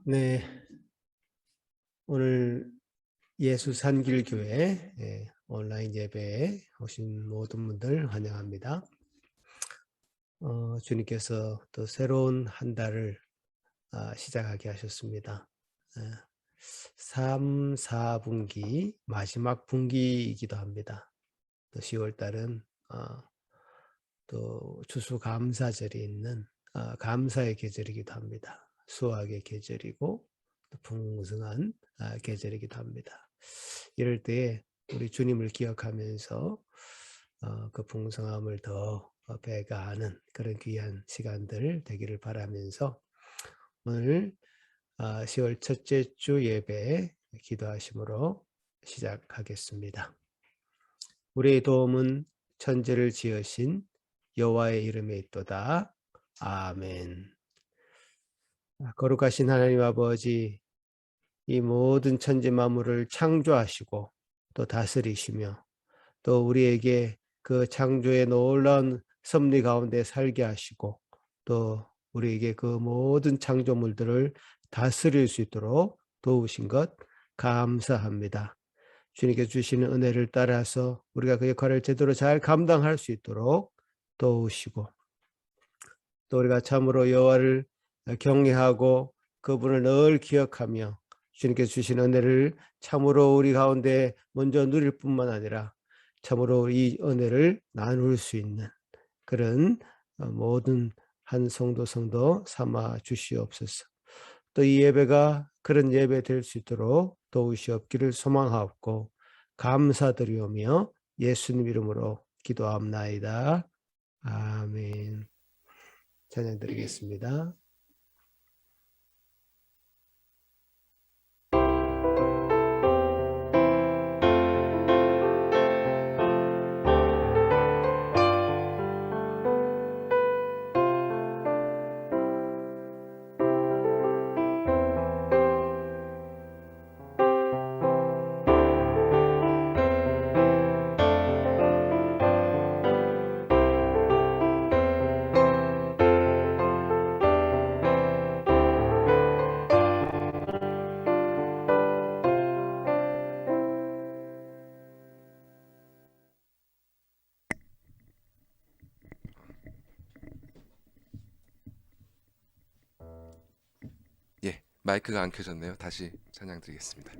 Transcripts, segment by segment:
네, 오늘 예수산길교회 온라인 예배에 오신 모든 분들 환영합니다. 주님께서 또 새로운 한 달을 시작하게 하셨습니다. 3, 4분기 마지막 분기이기도 합니다. 또 10월 달은 또 추수감사절이 있는 감사의 계절이기도 합니다. 수확의 계절이고 또 풍성한 계절이기도 합니다. 이럴 때에 우리 주님을 기억하면서 그 풍성함을 더 배가하는 그런 귀한 시간들 되기를 바라면서 오늘 10월 첫째 주 예배 기도하심으로 시작하겠습니다. 우리의 도움은 천지를 지으신 여호와의 이름에 있도다. 아멘. 거룩하신 하나님 아버지, 이 모든 천지 만물을 창조하시고 또 다스리시며 또 우리에게 그 창조의 놀라운 섭리 가운데 살게 하시고 또 우리에게 그 모든 창조물들을 다스릴 수 있도록 도우신 것 감사합니다. 주님께 주시는 은혜를 따라서 우리가 그 역할을 제대로 잘 감당할 수 있도록 도우시고 또 우리가 참으로 여호와를 경외하고 그분을 늘 기억하며 주님께 주신 은혜를 참으로 우리 가운데 먼저 누릴 뿐만 아니라 참으로 이 은혜를 나눌 수 있는 그런 모든 한 성도 삼아 주시옵소서. 또 이 예배가 그런 예배 될 수 있도록 도우시옵기를 소망하옵고 감사드리오며 예수님 이름으로 기도합나이다. 아멘. 찬양 드리겠습니다. 마이크가 안 켜졌네요. 다시 찬양 드리겠습니다.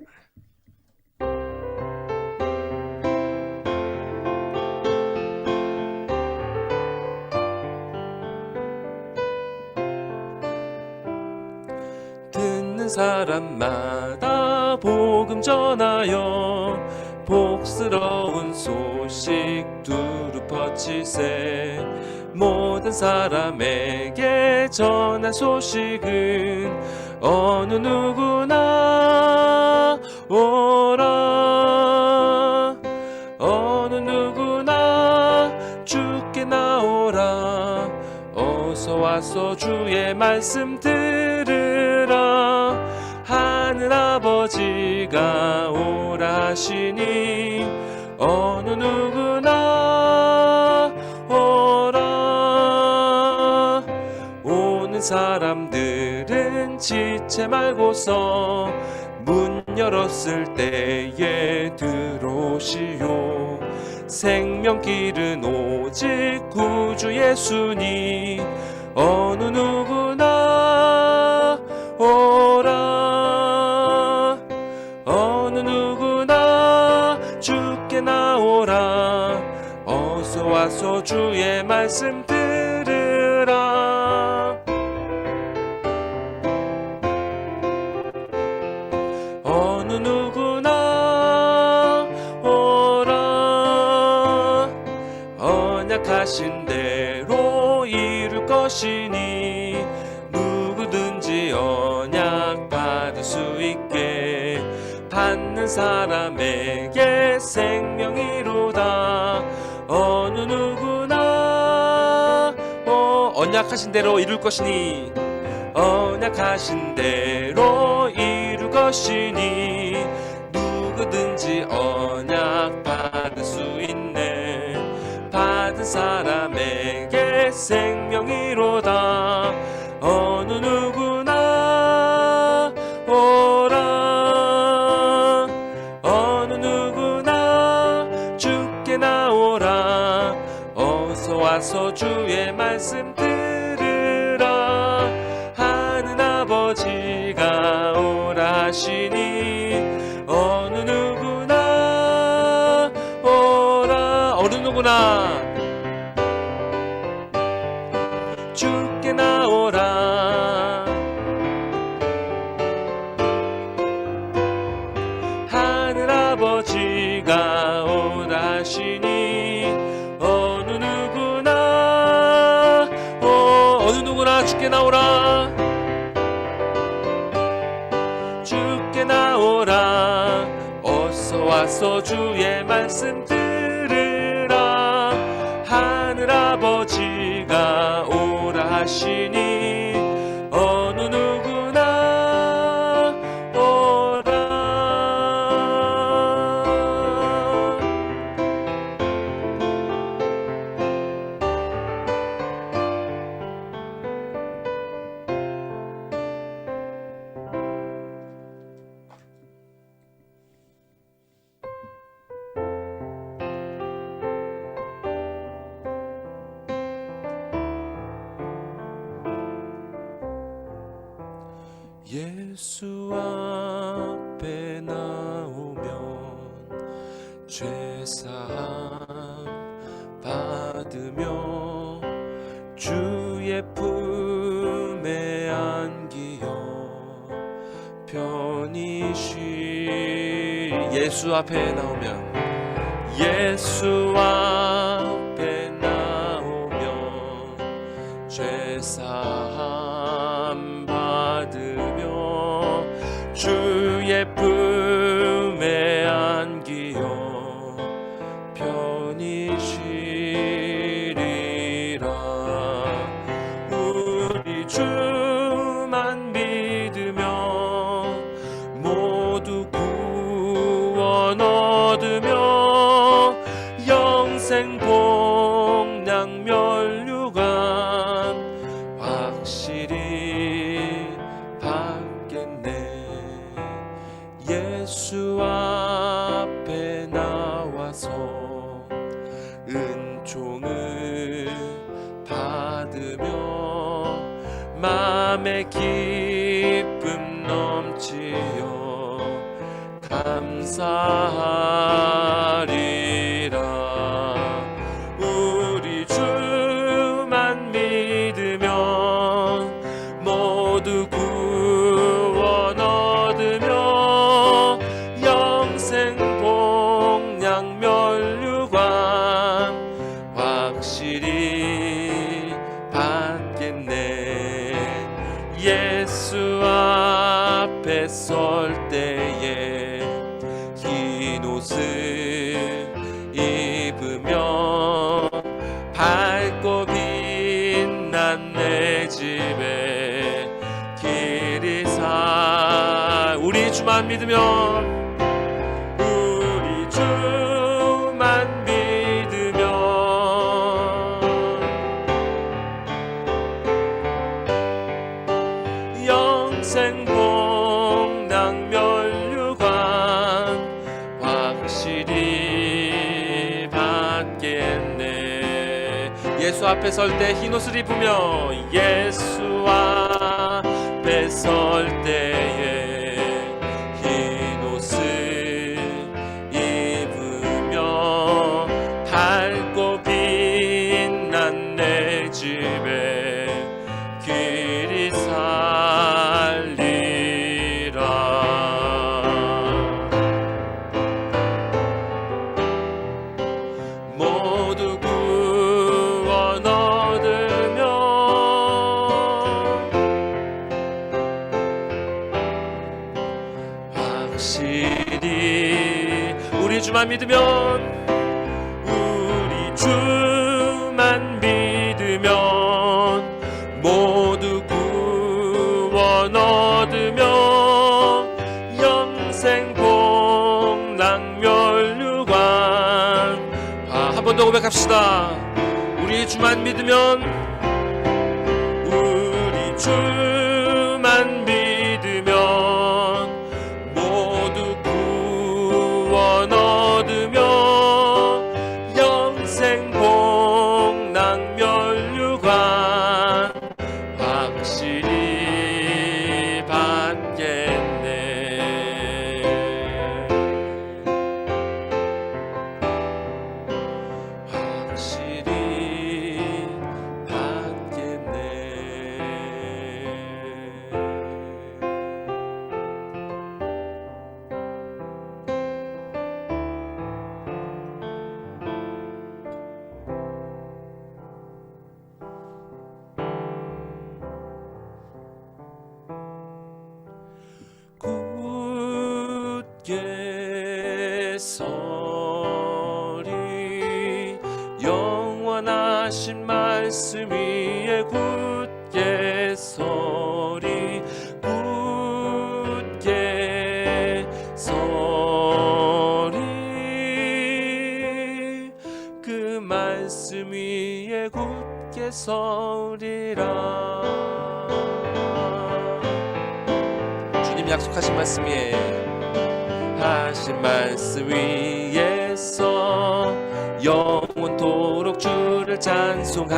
듣는 사람마다 복음 전하여 복스러운 소식 두루 퍼치세. 모든 사람에게 전한 소식은 어느 누구나 오라. 어느 누구나 주께 나오라. 어서 와서 주의 말씀 들으라. 하늘 아버지가 오라 하시니 어느 누구나 오라. 오는 사람들은 지체 말고서 문 열었을 때에 들어오시오. 생명길은 오직 구주 예수니 어느 누구나 오라. 어느 누구나 주께 나오라. 어서 와서 주의 말씀 들으라. 어느 누구나 오라. 언약하신 대로 이룰 것이니 누구든지 언약 받을 수 있게. 받는 사람에게 생명이로다. 어느 누구나 언약하신 대로 이룰 것이니 언약하신 대로 이룰 것이니 누구든지 언약 받을 수 있네. 받은 사람에게 생명이로다. 어느 누구나 하늘아버지가 오라시니 어느 누구나 오라. 어느 누구나 주께 나오라. 하늘아버지가 오라시니 어느 누구나 어느 누구나 주께 나오라. 주께 나오라. 어서 와서 주의 말씀 들으라. 하늘아버지가 오라 하시니 어느 누구나 오라. 예수 앞에 나오면 죄사함 받으며 주의 품에 안기어 편히 쉬. 예수 앞에 나오면 예수 앞에 나오면 죄사함 받으며 주의 품에 안기어 편히 쉬리라. 우리 주만 믿으며 모두 구원 얻으며 영생 복락 멸류관 확실히 받겠네. 예수 앞에 나와서 은총을 받으며 맘의 기쁨 넘치어 감사하리라. 우리 주만 믿으면 모두 구원 얻으며 영생 복락 멸류관 확실히 받겠네. 예수 앞에 설 때에 흰 옷을 입으며 밝고 빛난 내 집에 길이 사. 우리 주만 믿으면 우리 주만 믿으면 영생 복락 멸류관 확실히 받겠네. 예수 앞에 설 때 흰옷을 입으며 예수 앞에 설 때에 흰옷을 입으며 밝고 빛난 내 집에 길이 살리라. 모두 구원 얻으며 확실히 우리 주만 믿으면 우리 주만 믿으면 모두 구원 얻으며 영생 복락 멸류관. 한 번 더 고백합시다. 우리 주만 믿으면 우리 주만 믿으면 모두 구원 얻으며 영생 복락 멸류관 확실히 굳게 서리 영원하신 말씀 위에 굳게 서리 굳게 서리 그 말씀 위에 굳게 서리라. 주님 약속하신 말씀 위에 하신 말씀 위에서 영원토록 주를 찬송하리라.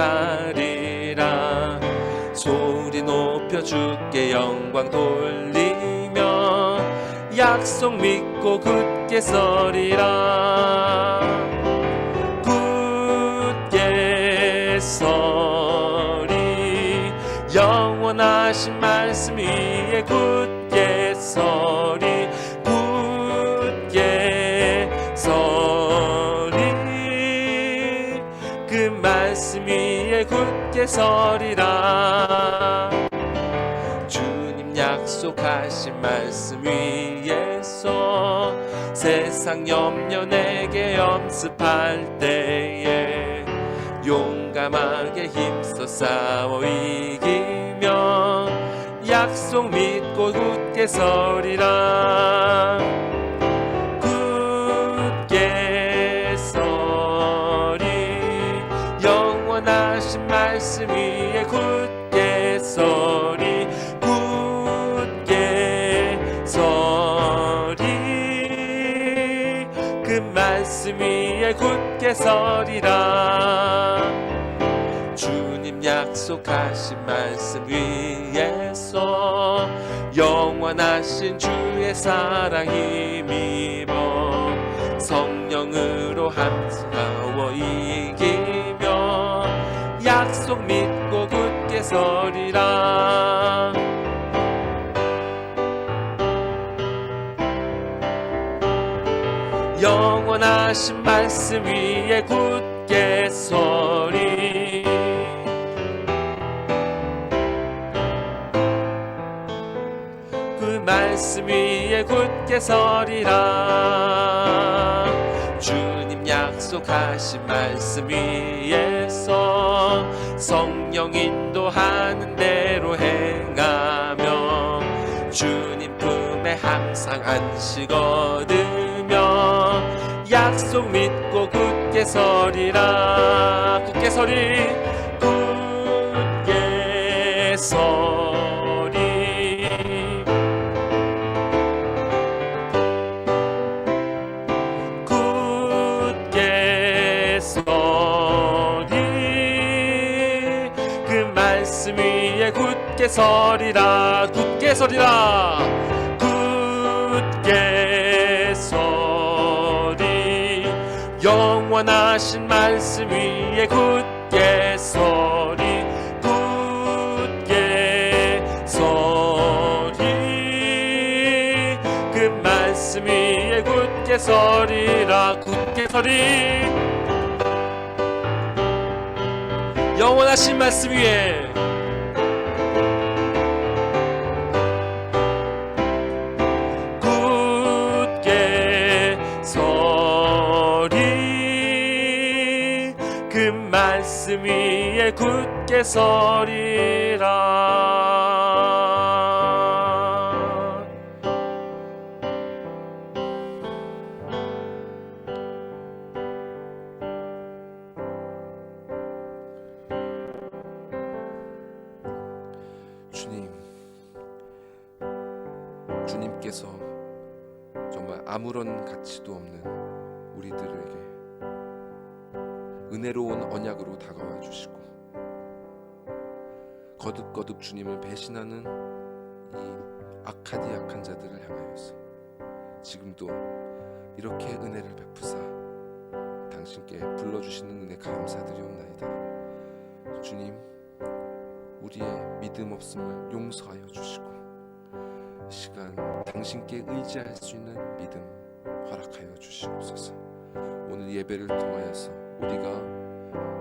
소리 높여 주께 영광 돌리며 약속 믿고 굳게 서리라. 굳게 서리 영원하신 말씀 위에 굳게 서리 굳게 서리 그 말씀 위에 굳게 서리라. 주님 약속하신 말씀 위에서 세상 염려 내게 염습할 때에 용감하게 힘써 싸워 이기며 약속 믿고 굳게 서리라. 굳게 서리 영원하신 말씀 위에 굳게 서리 굳게 서리 그 말씀 위에 굳게 서리라. 주님 약속하신 말씀 위에서 영원하신 주의 사랑 힘입어 성령으로 함싸워 이기며 약속 믿고 굳게 서리라. 영원하신 말씀 위에 굳게 서리 그 말씀 위에 굳게 서리라. 주님 약속하신 말씀 위에서 성령 인도하는 대로 행하며 주님 품에 항상 안식 얻으며 약속 믿고 굳게 서리라. 굳게 서리 굳게 서리 굳게 서리 그 말씀 위에 굳게 서리라. 굳게 서리라. 굳게 서리 영원하신 말씀 위에 굳게 서리 굳게 서리 그 말씀 위에 굳게 서리라. 굳게 서리 영원하신 말씀 위에 굳게 서리 그 말씀 위에 굳게 서리라. 주님, 주님께서 정말 아무런 가치도 없는 우리들에게 은혜로운 언약으로 다가와 주시고 거듭거듭 주님을 배신하는 이 악한 자들을 향하여서 지금도 이렇게 은혜를 베푸사 당신께 불러주시는 은혜 감사드리옵나이다. 주님, 우리의 믿음 없음을 용서하여 주시고 이 시간 당신께 의지할 수 있는 믿음 허락하여 주시옵소서. 오늘 예배를 통하여서 우리가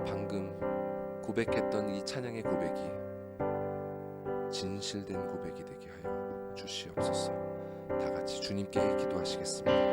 방금 고백했던 이 찬양의 고백이 진실된 고백이 되게 하여 주시옵소서. 다 같이 주님께 기도하시겠습니다.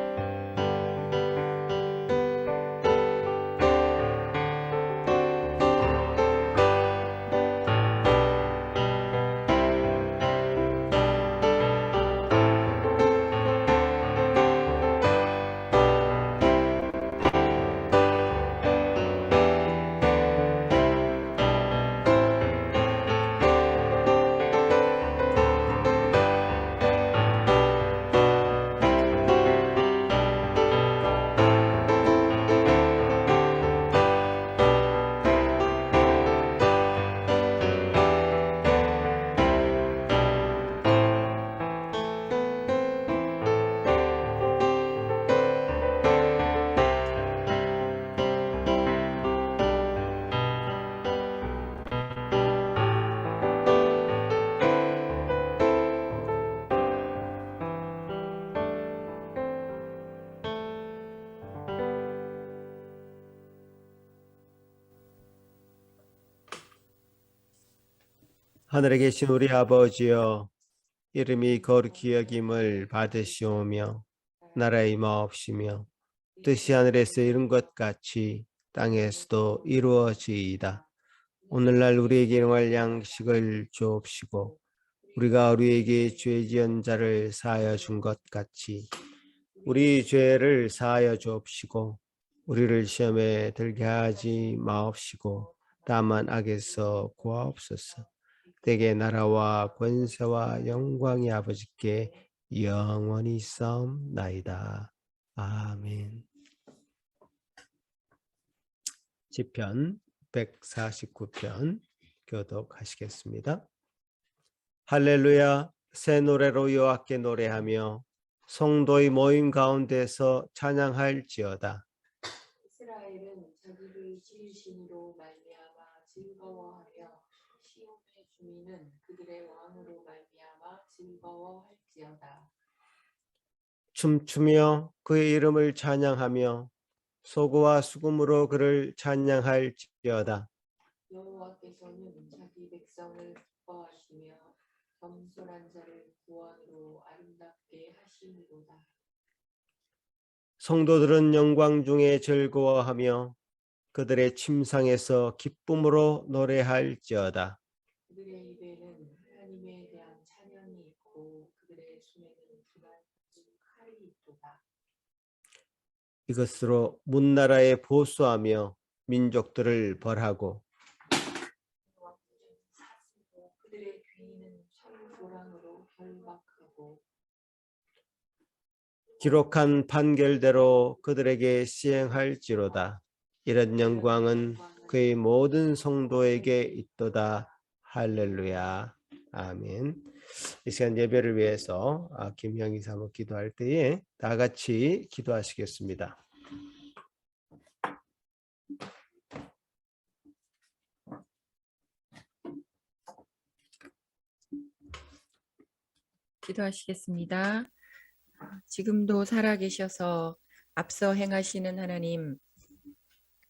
하늘에 계신 우리 아버지여, 이름이 거룩히 여김을 받으시오며 나라의 마옵시며 뜻이 하늘에서 이룬 것 같이 땅에서도 이루어지이다. 오늘날 우리에게 일용할 양식을 주옵시고 우리가 우리에게 죄 지은 자를 사하여 준 것 같이 우리 죄를 사하여 주옵시고 우리를 시험에 들게 하지 마옵시고 다만 악에서 구하옵소서. 대개 나라와 권세와 영광이 아버지께 영원히 있사옵나이다. 아멘. 시편 149편 교독하시겠습니다. 할렐루야, 새 노래로 여호와께 노래하며 성도의 모임 가운데서 찬양할지어다. 이스라엘은 자기를 지으심으로 말미암아 즐거워하며 시온의 주민은 그들의 왕으로 말미암아 즐거워할지어다. 춤추며 그의 이름을 찬양하며 소고와 수금으로 그를 찬양할지어다. 여호와께서는 자기 백성을 기뻐하시며 겸손한 자를 구원으로 아름답게 하시니로다. 성도들은 영광 중에 즐거워하며 그들의 침상에서 기쁨으로 노래할지어다. 그들의 입에는 하나님에 대한 찬양이 있고 그들의 손에는 기만 칼이 있도다. 이것으로 문나라에 보수하며 민족들을 벌하고 사슴고 그들의 귀인은 철조랑으로 결박하고 기록한 판결대로 그들에게 시행할지로다. 이런 영광은 그의 모든 성도에게 있도다. 할렐루야. 아멘. 이 시간 예배를 위해서 김영희 사모 기도할 때에 다 같이 기도하시겠습니다. 기도하시겠습니다. 지금도 살아계셔서 앞서 행하시는 하나님,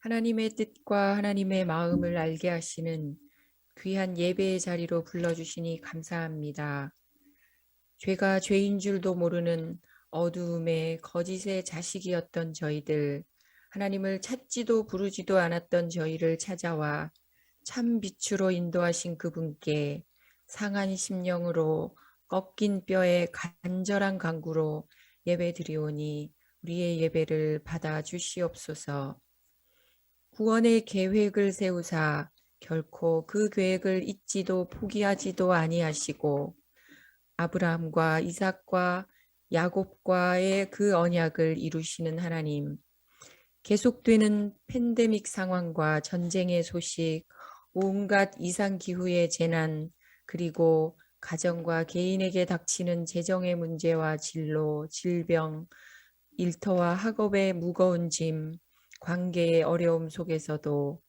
하나님의 뜻과 하나님의 마음을 알게 하시는 귀한 예배의 자리로 불러주시니 감사합니다. 죄가 죄인 줄도 모르는 어두움의 거짓의 자식이었던 저희들, 하나님을 찾지도 부르지도 않았던 저희를 찾아와 참 빛으로 인도하신 그분께 상한 심령으로 꺾인 뼈에 간절한 간구로 예배드리오니 우리의 예배를 받아주시옵소서. 구원의 계획을 세우사 결코 그 계획을 잊지도 포기하지도 아니하시고 아브라함과 이삭과 야곱과의 그 언약을 이루시는 하나님, 계속되는 팬데믹 상황과 전쟁의 소식, 온갖 이상기후의 재난, 그리고 가정과 개인에게 닥치는 재정의 문제와 진로, 질병, 일터와 학업의 무거운 짐, 관계의 어려움 속에서도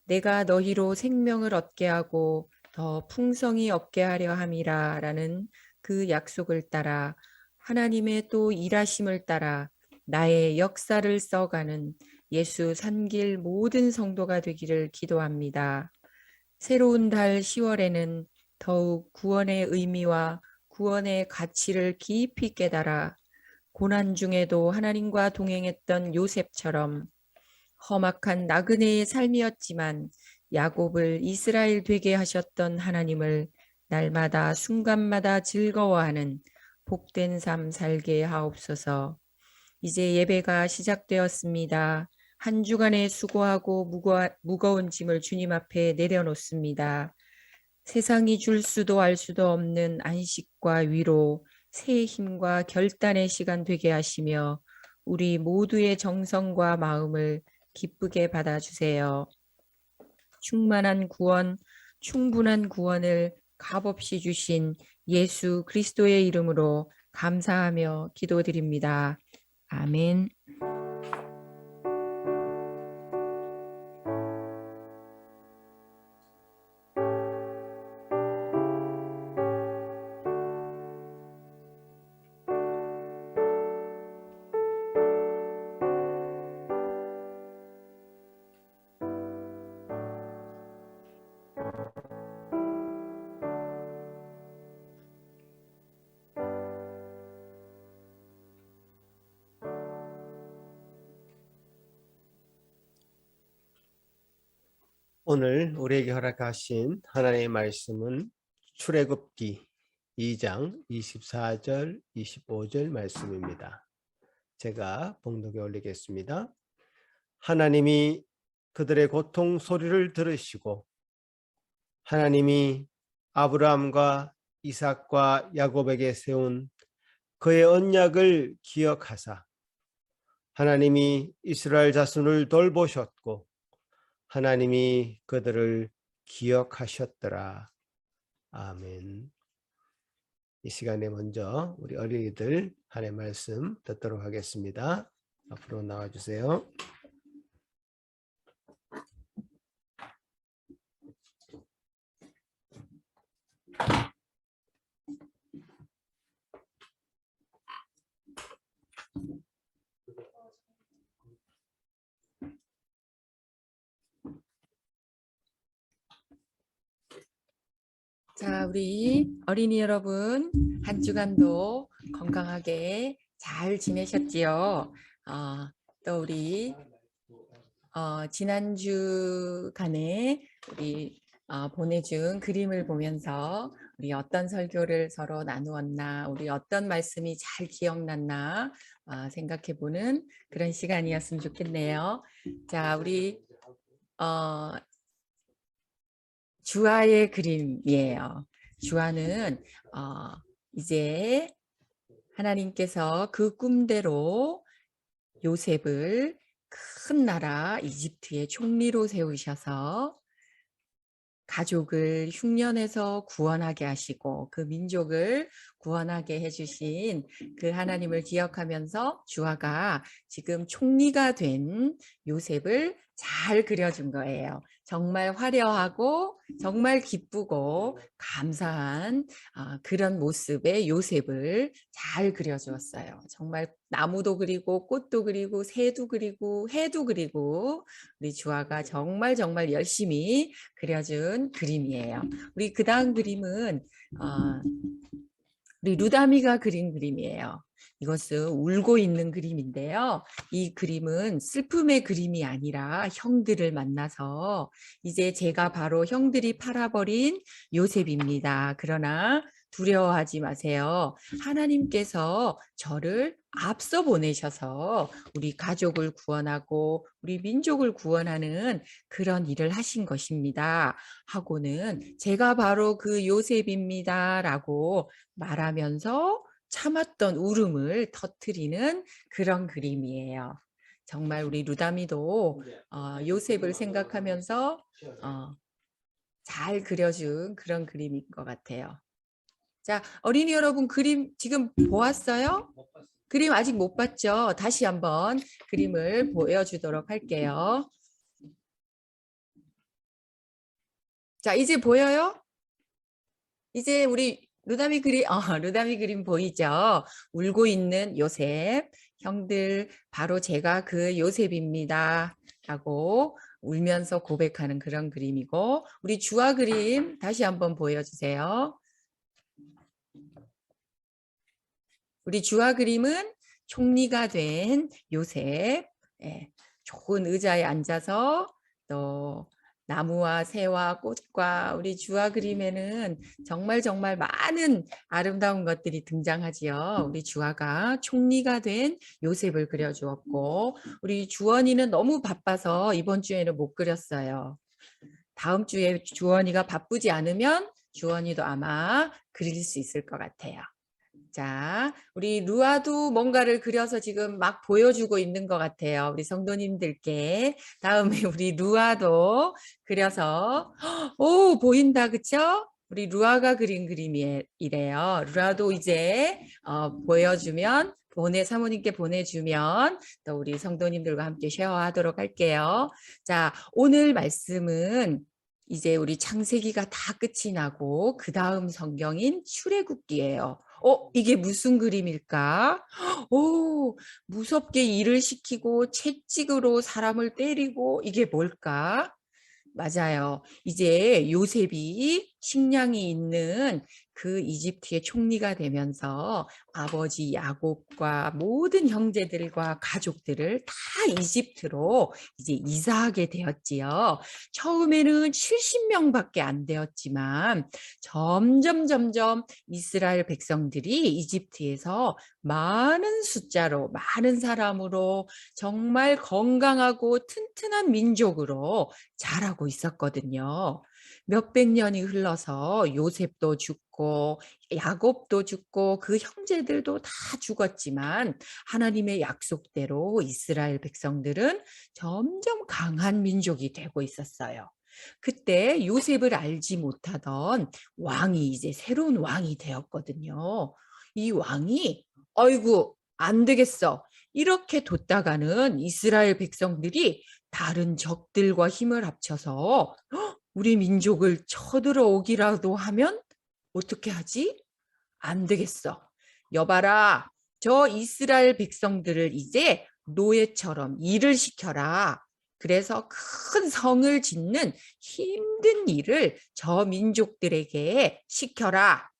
내가 너희로 생명을 얻게 하고 더 풍성히 얻게 하려 함이라 라는 그 약속을 따라 하나님의 또 일하심을 따라 나의 역사를 써가는 예수 산길 모든 성도가 되기를 기도합니다. 새로운 달 10월에는 더욱 구원의 의미와 구원의 가치를 깊이 깨달아 고난 중에도 하나님과 동행했던 요셉처럼 험악한 나그네의 삶이었지만 야곱을 이스라엘 되게 하셨던 하나님을 날마다 순간마다 즐거워하는 복된 삶 살게 하옵소서. 이제 예배가 시작되었습니다. 한 주간의 수고하고 무거운 짐을 주님 앞에 내려놓습니다. 세상이 줄 수도 알 수도 없는 안식과 위로, 새 힘과 결단의 시간 되게 하시며 우리 모두의 정성과 마음을 기쁘게 받아주세요. 충만한 구원, 충분한 구원을 값없이 주신 예수 그리스도의 이름으로 감사하며 기도드립니다. 아멘. 오늘 우리에게 허락하신 하나님의 말씀은 출애굽기 2장 24절 25절 말씀입니다. 제가 봉독에 올리겠습니다. 하나님이 그들의 고통 소리를 들으시고 하나님이 아브라함과 이삭과 야곱에게 세운 그의 언약을 기억하사 하나님이 이스라엘 자손을 돌보셨고 하나님이 그들을 기억하셨더라. 아멘. 이 시간에 먼저 우리 어린이들 하나님의 말씀 듣도록 하겠습니다. 앞으로 나와주세요. 자, 우리 어린이 여러분, 한 주간도 건강하게 잘 지내셨지요? 또 우리 지난 주간에 우리 보내준 그림을 보면서 우리 어떤 설교를 서로 나누었나, 우리 어떤 말씀이 잘 기억났나 생각해보는 그런 시간이었으면 좋겠네요. 자, 우리 주아의 그림이에요. 주아는 이제 하나님께서 그 꿈대로 요셉을 큰 나라 이집트의 총리로 세우셔서 가족을 흉년에서 구원하게 하시고 그 민족을 구원하게 해주신 그 하나님을 기억하면서 주아가 지금 총리가 된 요셉을 잘 그려준 거예요. 정말 화려하고 정말 기쁘고 감사한 그런 모습의 요셉을 잘 그려주었어요. 정말 나무도 그리고 꽃도 그리고 새도 그리고 해도 그리고 우리 주아가 정말 열심히 그려준 그림이에요. 우리 그 다음 그림은 우리 루다미가 그린 그림이에요. 이것은 울고 있는 그림인데요. 이 그림은 슬픔의 그림이 아니라 형들을 만나서 이제 제가 바로 형들이 팔아버린 요셉입니다. 그러나 두려워하지 마세요. 하나님께서 저를 앞서 보내셔서 우리 가족을 구원하고 우리 민족을 구원하는 그런 일을 하신 것입니다. 하고는 제가 바로 그 요셉입니다. 라고 말하면서 참았던 울음을 터뜨리는 그런 그림이에요. 정말 우리 루다미도 요셉을 생각하면서 잘 그려준 그런 그림인 것 같아요. 자, 어린이 여러분 그림 지금 보았어요? 그림 아직 못 봤죠? 다시 한번 그림을 보여주도록 할게요. 자, 이제 보여요? 이제 우리 루다미 그림 보이죠? 울고 있는 요셉. 형들 바로 제가 그 요셉입니다. 라고 울면서 고백하는 그런 그림이고 우리 주아 그림 다시 한번 보여주세요. 우리 주화 그림은 총리가 된 요셉, 예, 좋은 의자에 앉아서 또 나무와 새와 꽃과 우리 주화 그림에는 정말 정말 많은 아름다운 것들이 등장하지요. 우리 주화가 총리가 된 요셉을 그려주었고 우리 주원이는 너무 바빠서 이번 주에는 못 그렸어요. 다음 주에 주원이가 바쁘지 않으면 주원이도 아마 그릴 수 있을 것 같아요. 자, 우리 루아도 뭔가를 그려서 지금 막 보여주고 있는 것 같아요. 우리 성도님들께. 다음에 우리 루아도 그려서, 오, 보인다, 그쵸? 우리 루아가 그린 그림이래요. 루아도 이제 보여주면, 사모님께 보내주면 또 우리 성도님들과 함께 쉐어하도록 할게요. 자, 오늘 말씀은 이제 우리 창세기가 다 끝이 나고 그 다음 성경인 출애굽기예요. 이게 무슨 그림일까? 오, 무섭게 일을 시키고 채찍으로 사람을 때리고 이게 뭘까? 맞아요. 이제 요셉이 식량이 있는 그 이집트의 총리가 되면서 아버지 야곱과 모든 형제들과 가족들을 다 이집트로 이제 이사하게 되었지요. 처음에는 70명밖에 안 되었지만 점점 이스라엘 백성들이 이집트에서 많은 숫자로 많은 사람으로 정말 건강하고 튼튼한 민족으로 자라고 있었거든요. 몇백 년이 흘러서 요셉도 죽고 야곱도 죽고 그 형제들도 다 죽었지만 하나님의 약속대로 이스라엘 백성들은 점점 강한 민족이 되고 있었어요. 그때 요셉을 알지 못하던 왕이 이제 새로운 왕이 되었거든요. 이 왕이 아이고 안 되겠어. 이렇게 뒀다가는 이스라엘 백성들이 다른 적들과 힘을 합쳐서 우리 민족을 쳐들어오기라도 하면 어떻게 하지? 안 되겠어. 여봐라. 저 이스라엘 백성들을 이제 노예처럼 일을 시켜라. 그래서 큰 성을 짓는 힘든 일을 저 민족들에게 시켜라.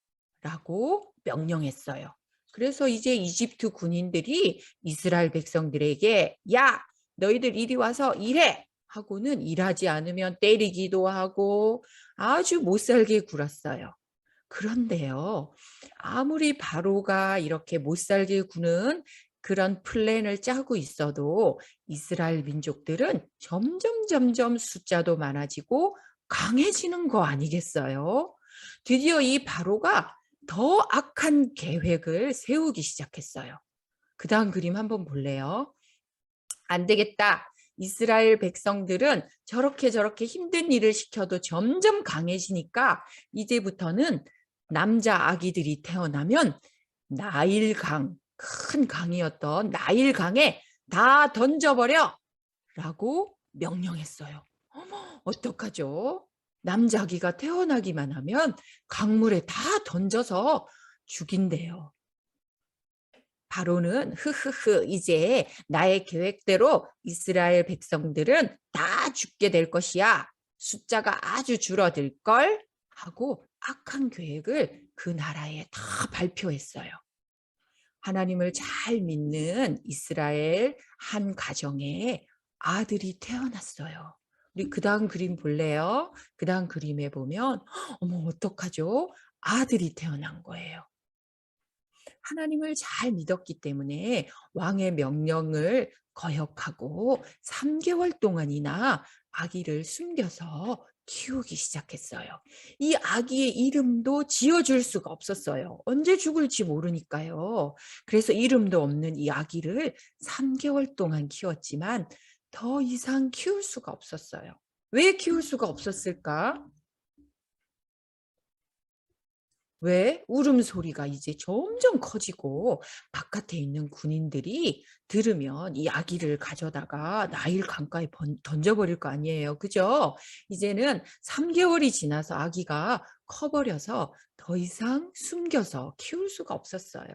라고 명령했어요. 그래서 이제 이집트 군인들이 이스라엘 백성들에게 야, 너희들 이리 와서 일해. 하고는 일하지 않으면 때리기도 하고 아주 못살게 굴었어요. 그런데요, 아무리 바로가 이렇게 못살게 구는 그런 플랜을 짜고 있어도 이스라엘 민족들은 점점 숫자도 많아지고 강해지는 거 아니겠어요? 드디어 이 바로가 더 악한 계획을 세우기 시작했어요. 그 다음 그림 한번 볼래요? 안 되겠다. 이스라엘 백성들은 저렇게 힘든 일을 시켜도 점점 강해지니까 이제부터는 남자 아기들이 태어나면 나일강, 큰 강이었던 나일강에 다 던져버려! 라고 명령했어요. 어머, 어떡하죠? 남자 아기가 태어나기만 하면 강물에 다 던져서 죽인대요. 바로는 흐흐흐 이제 나의 계획대로 이스라엘 백성들은 다 죽게 될 것이야. 숫자가 아주 줄어들걸 하고 악한 계획을 그 나라에 다 발표했어요. 하나님을 잘 믿는 이스라엘 한 가정에 아들이 태어났어요. 우리 그 다음 그림 볼래요? 그 다음 그림에 보면 어머 어떡하죠? 아들이 태어난 거예요. 하나님을 잘 믿었기 때문에 왕의 명령을 거역하고 3개월 동안이나 아기를 숨겨서 키우기 시작했어요. 이 아기의 이름도 지어줄 수가 없었어요. 언제 죽을지 모르니까요. 그래서 이름도 없는 이 아기를 3개월 동안 키웠지만 더 이상 키울 수가 없었어요. 왜 키울 수가 없었을까? 왜? 울음소리가 이제 점점 커지고 바깥에 있는 군인들이 들으면 이 아기를 가져다가 나일 강가에 던져버릴 거 아니에요. 그죠? 이제는 3개월이 지나서 아기가 커버려서 더 이상 숨겨서 키울 수가 없었어요.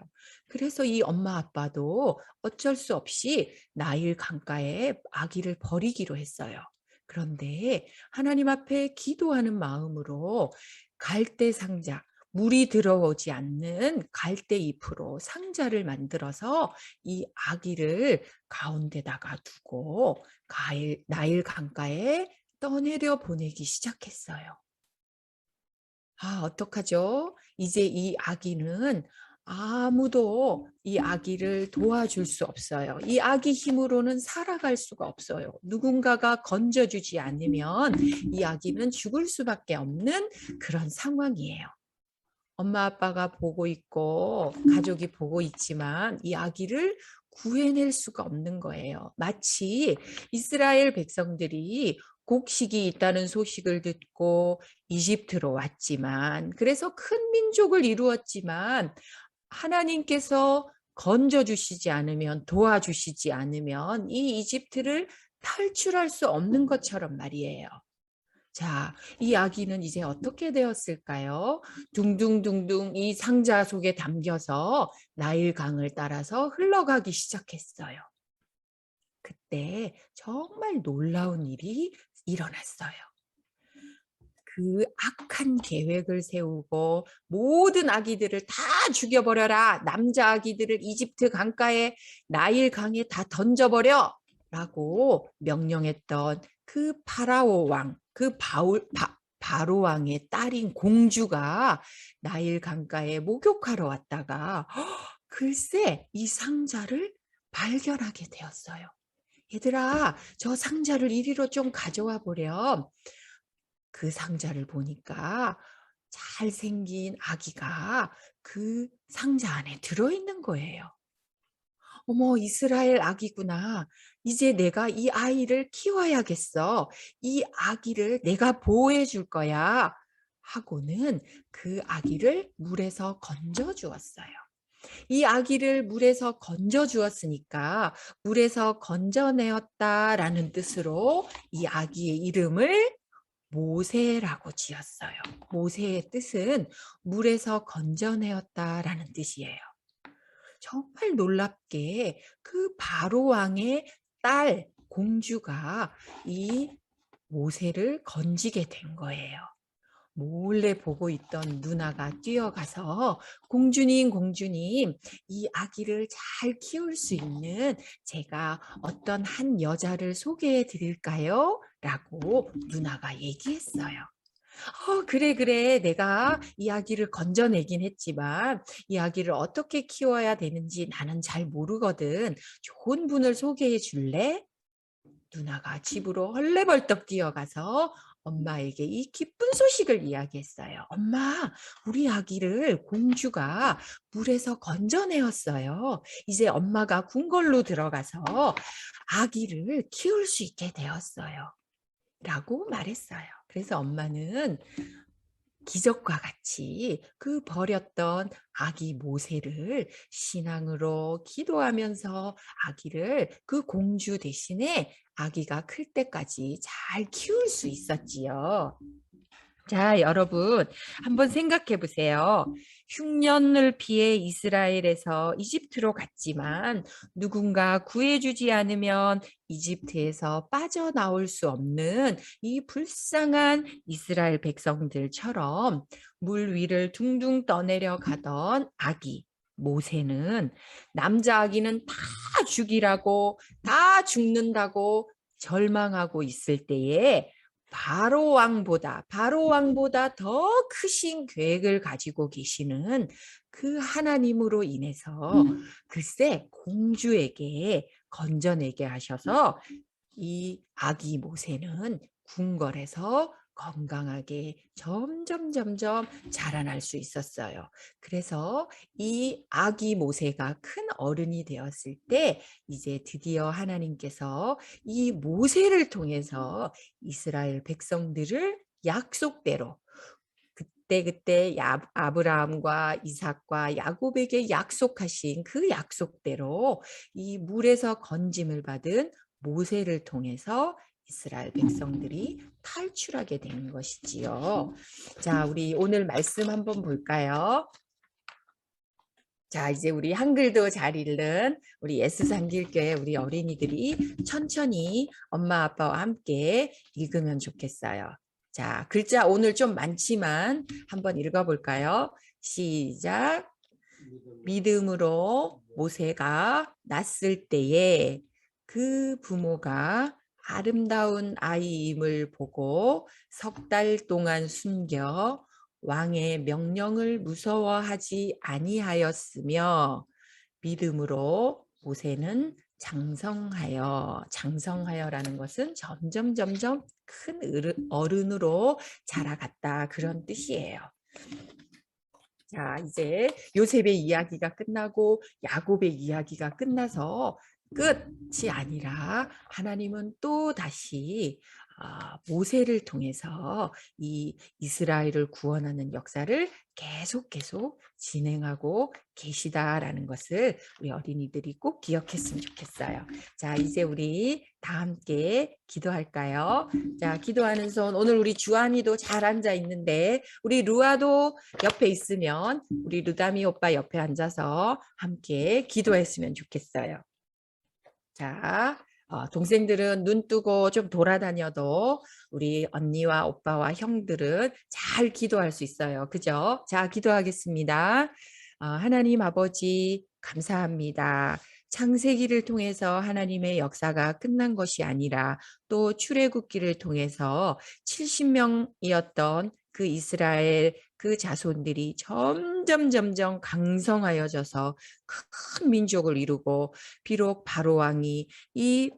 그래서 이 엄마 아빠도 어쩔 수 없이 나일 강가에 아기를 버리기로 했어요. 그런데 하나님 앞에 기도하는 마음으로 갈대 상자, 물이 들어오지 않는 갈대 잎으로 상자를 만들어서 이 아기를 가운데다가 두고 나일 강가에 떠내려 보내기 시작했어요. 아, 어떡하죠? 이제 이 아기는 아무도 이 아기를 도와줄 수 없어요. 이 아기 힘으로는 살아갈 수가 없어요. 누군가가 건져주지 않으면 이 아기는 죽을 수밖에 없는 그런 상황이에요. 엄마 아빠가 보고 있고 가족이 보고 있지만 이 아기를 구해낼 수가 없는 거예요. 마치 이스라엘 백성들이 곡식이 있다는 소식을 듣고 이집트로 왔지만, 그래서 큰 민족을 이루었지만 하나님께서 건져주시지 않으면, 도와주시지 않으면 이 이집트를 탈출할 수 없는 것처럼 말이에요. 자, 이 아기는 이제 어떻게 되었을까요? 둥둥둥둥 이 상자 속에 담겨서 나일 강을 따라서 흘러가기 시작했어요. 그때 정말 놀라운 일이 일어났어요. 그 악한 계획을 세우고 모든 아기들을 다 죽여버려라. 남자 아기들을 이집트 강가에 나일 강에 다 던져버려 라고 명령했던 그 파라오 왕, 그 바로 왕의 딸인 공주가 나일 강가에 목욕하러 왔다가 글쎄 이 상자를 발견하게 되었어요. 얘들아, 저 상자를 이리로 좀 가져와 보렴. 그 상자를 보니까 잘생긴 아기가 그 상자 안에 들어있는 거예요. 어머, 이스라엘 아기구나. 이제 내가 이 아이를 키워야겠어. 이 아기를 내가 보호해 줄 거야. 하고는 그 아기를 물에서 건져 주었어요. 이 아기를 물에서 건져 주었으니까 물에서 건져내었다라는 뜻으로 이 아기의 이름을 모세라고 지었어요. 모세의 뜻은 물에서 건져내었다라는 뜻이에요. 정말 놀랍게 그 바로 왕의 딸 공주가 이 모세를 건지게 된 거예요. 몰래 보고 있던 누나가 뛰어가서 공주님, 공주님, 이 아기를 잘 키울 수 있는 제가 어떤 한 여자를 소개해 드릴까요? 라고 누나가 얘기했어요. 그래. 내가 이 아기를 건져내긴 했지만 이 아기를 어떻게 키워야 되는지 나는 잘 모르거든. 좋은 분을 소개해 줄래? 누나가 집으로 헐레벌떡 뛰어가서 엄마에게 이 기쁜 소식을 이야기했어요. 엄마, 우리 아기를 공주가 물에서 건져내었어요. 이제 엄마가 궁궐로 들어가서 아기를 키울 수 있게 되었어요. 라고 말했어요. 그래서 엄마는 기적과 같이 그 버렸던 아기 모세를 신앙으로 기도하면서 아기를 그 공주 대신에 아기가 클 때까지 잘 키울 수 있었지요. 자, 여러분 한번 생각해 보세요. 흉년을 피해 이스라엘에서 이집트로 갔지만 누군가 구해주지 않으면 이집트에서 빠져나올 수 없는 이 불쌍한 이스라엘 백성들처럼 물 위를 둥둥 떠내려 가던 아기 모세는 남자 아기는 다 죽이라고, 다 죽는다고 절망하고 있을 때에 바로 왕보다 더 크신 계획을 가지고 계시는 그 하나님으로 인해서 글쎄 공주에게 건져내게 하셔서 이 아기 모세는 궁궐에서 건강하게 점점 자라날 수 있었어요. 그래서 이 아기 모세가 큰 어른이 되었을 때 이제 드디어 하나님께서 이 모세를 통해서 이스라엘 백성들을 약속대로 그때 아브라함과 이삭과 야곱에게 약속하신 그 약속대로 이 물에서 건짐을 받은 모세를 통해서 이스라엘 백성들이 탈출하게 되는 것이지요. 자, 우리 오늘 말씀 한번 볼까요? 자, 이제 우리 한글도 잘 읽는 우리 예수상길교회 우리 어린이들이 천천히 엄마 아빠와 함께 읽으면 좋겠어요. 자, 글자 오늘 좀 많지만 한번 읽어볼까요? 시작. 믿음으로 모세가 낳았을 때에 그 부모가 아름다운 아이임을 보고 석 달 동안 숨겨 왕의 명령을 무서워하지 아니하였으며 믿음으로 모세는 장성하여라는 것은 점점 큰 어른으로 자라갔다 그런 뜻이에요. 자, 이제 요셉의 이야기가 끝나고 야곱의 이야기가 끝나서 끝이 아니라 하나님은 또 다시 모세를 통해서 이 이스라엘을 구원하는 역사를 계속 진행하고 계시다라는 것을 우리 어린이들이 꼭 기억했으면 좋겠어요. 자, 이제 우리 다 함께 기도할까요? 자, 기도하는 손. 오늘 우리 주한이도 잘 앉아 있는데 우리 루아도 옆에 있으면 우리 루다미 오빠 옆에 앉아서 함께 기도했으면 좋겠어요. 자, 동생들은 눈 뜨고 좀 돌아다녀도 우리 언니와 오빠와 형들은 잘 기도할 수 있어요. 그죠? 자, 기도하겠습니다. 하나님 아버지 감사합니다. 창세기를 통해서 하나님의 역사가 끝난 것이 아니라 또 출애굽기를 통해서 70명이었던 그 이스라엘 그 자손들이 점점 강성하여져서 큰 민족을 이루고 비록 바로 왕이 이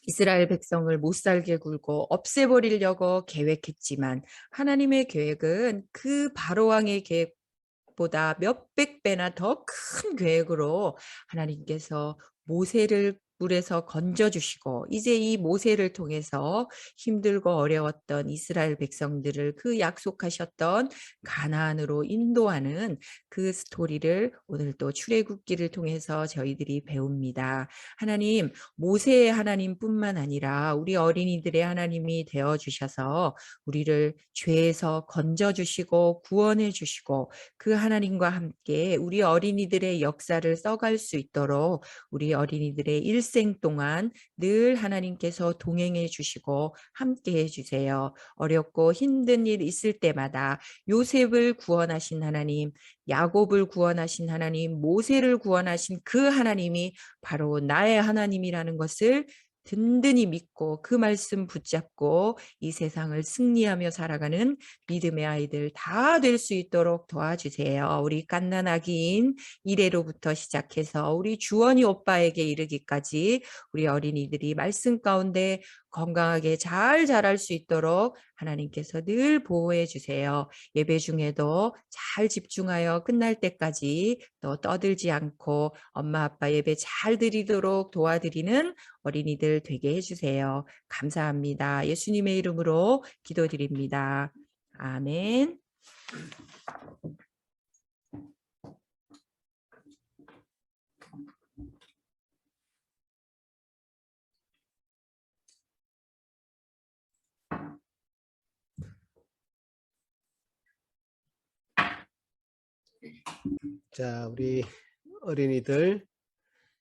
이스라엘 백성을 못 살게 굴고 없애버리려고 계획했지만 하나님의 계획은 그 바로 왕의 계획보다 몇백 배나 더 큰 계획으로 하나님께서 모세를 물에서 건져주시고 이제 이 모세를 통해서 힘들고 어려웠던 이스라엘 백성들을 그 약속하셨던 가나안으로 인도하는 그 스토리를 오늘 또 출애굽기를 통해서 저희들이 배웁니다. 하나님, 모세의 하나님뿐만 아니라 우리 어린이들의 하나님이 되어주셔서 우리를 죄에서 건져주시고 구원해 주시고 그 하나님과 함께 우리 어린이들의 역사를 써갈 수 있도록 우리 어린이들의 일생 동안 늘 하나님께서 동행해 주시고 함께 해주세요. 어렵고 힘든 일 있을 때마다 요셉을 구원하신 하나님, 야곱을 구원하신 하나님, 모세를 구원하신 그 하나님이 바로 나의 하나님이라는 것을 든든히 믿고 그 말씀 붙잡고 이 세상을 승리하며 살아가는 믿음의 아이들 다 될 수 있도록 도와주세요. 우리 갓난아기인 이래로부터 시작해서 우리 주원이 오빠에게 이르기까지 우리 어린이들이 말씀 가운데 건강하게 잘 자랄 수 있도록 하나님께서 늘 보호해 주세요. 예배 중에도 잘 집중하여 끝날 때까지 또 떠들지 않고 엄마 아빠 예배 잘 드리도록 도와드리는 어린이들 되게 해주세요. 감사합니다. 예수님의 이름으로 기도드립니다. 아멘. 자, 우리 어린이들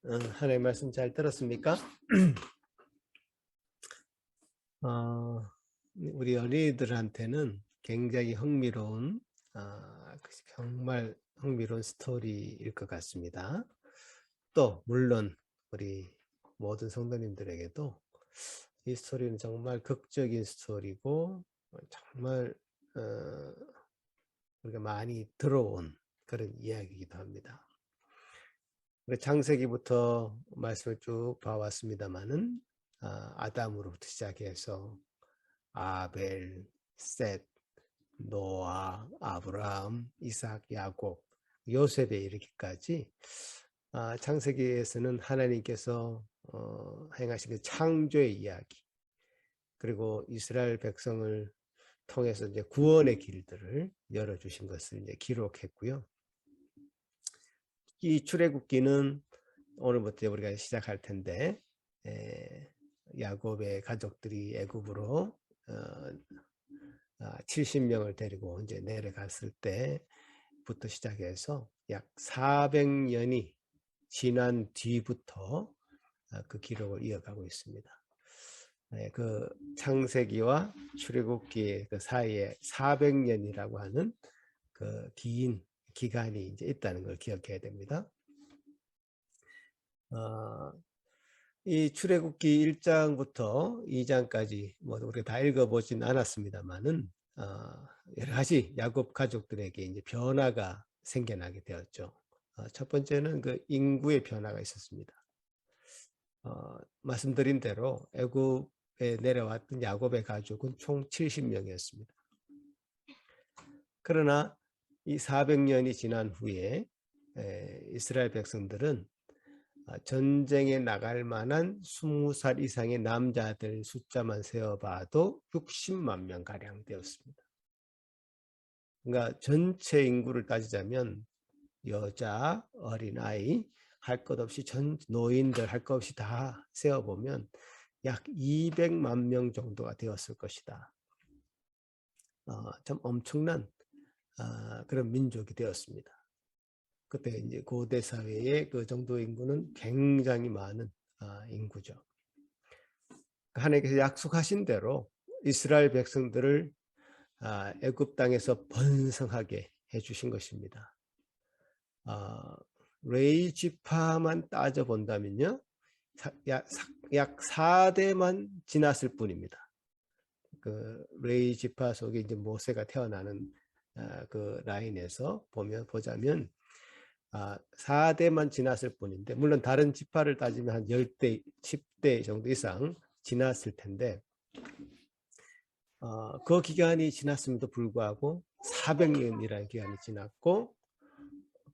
하나님의 말씀 잘 들었습니까? 우리 어린이들한테는 굉장히 흥미로운 정말 흥미로운 스토리일 것 같습니다. 또 물론 우리 모든 성도님들에게도 이 스토리는 정말 극적인 스토리고 정말 우리가 많이 들어온 그런 이야기이기도 합니다. 창세기부터 말씀을 쭉 봐왔습니다마는 아담으로부터 시작해서 아벨, 셋, 노아, 아브라함, 이삭, 야곱, 요셉에 이르기까지 창세기에서는 하나님께서 행하신 그 창조의 이야기, 그리고 이스라엘 백성을 통해서 이제 구원의 길들을 열어주신 것을 이제 기록했고요. 이 출애굽기는 오늘부터 우리가 시작할 텐데, 야곱의 가족들이 애굽으로 70명을 데리고 이제 내려갔을 때부터 시작해서 약 400년이 지난 뒤부터 그 기록을 이어가고 있습니다. 그 창세기와 출애굽기의 그 사이에 400년이라고 하는 그 긴 기간이 이제 있다는 걸 기억해야 됩니다. 이 출애굽기 1장부터 2장까지 뭐 우리가 다 읽어보진 않았습니다만은 여러 가지 야곱 가족들에게 이제 변화가 생겨나게 되었죠. 첫 번째는 그 인구의 변화가 있었습니다. 말씀드린 대로 애굽에 내려왔던 야곱의 가족은 총 70명이었습니다. 그러나 이 400년이 지난 후에 이스라엘 백성들은 전쟁에 나갈 만한 20살 이상의 남자들 숫자만 세어봐도 60만 명 가량 되었습니다. 그러니까 전체 인구를 따지자면 여자, 어린아이 할 것 없이 노인들 할 것 없이 다 세어보면 약 200만 명 정도가 되었을 것이다. 참 엄청난 그런 민족이 되었습니다. 그때 이제 고대 사회의 그 정도 인구는 굉장히 많은 인구죠. 하나님께서 약속하신 대로 이스라엘 백성들을 애굽 땅에서 번성하게 해주신 것입니다. 레위 지파만 따져 본다면요, 약 4대만 지났을 뿐입니다. 그 레위 지파 속에 이제 모세가 태어나는 그 라인에서 보자면 4대만 지났을 뿐인데, 물론 다른 지파를 따지면 한 10대, 10대 정도 이상 지났을 텐데, 그 기간이 지났음에도 불구하고 400년이라는 기간이 지났고,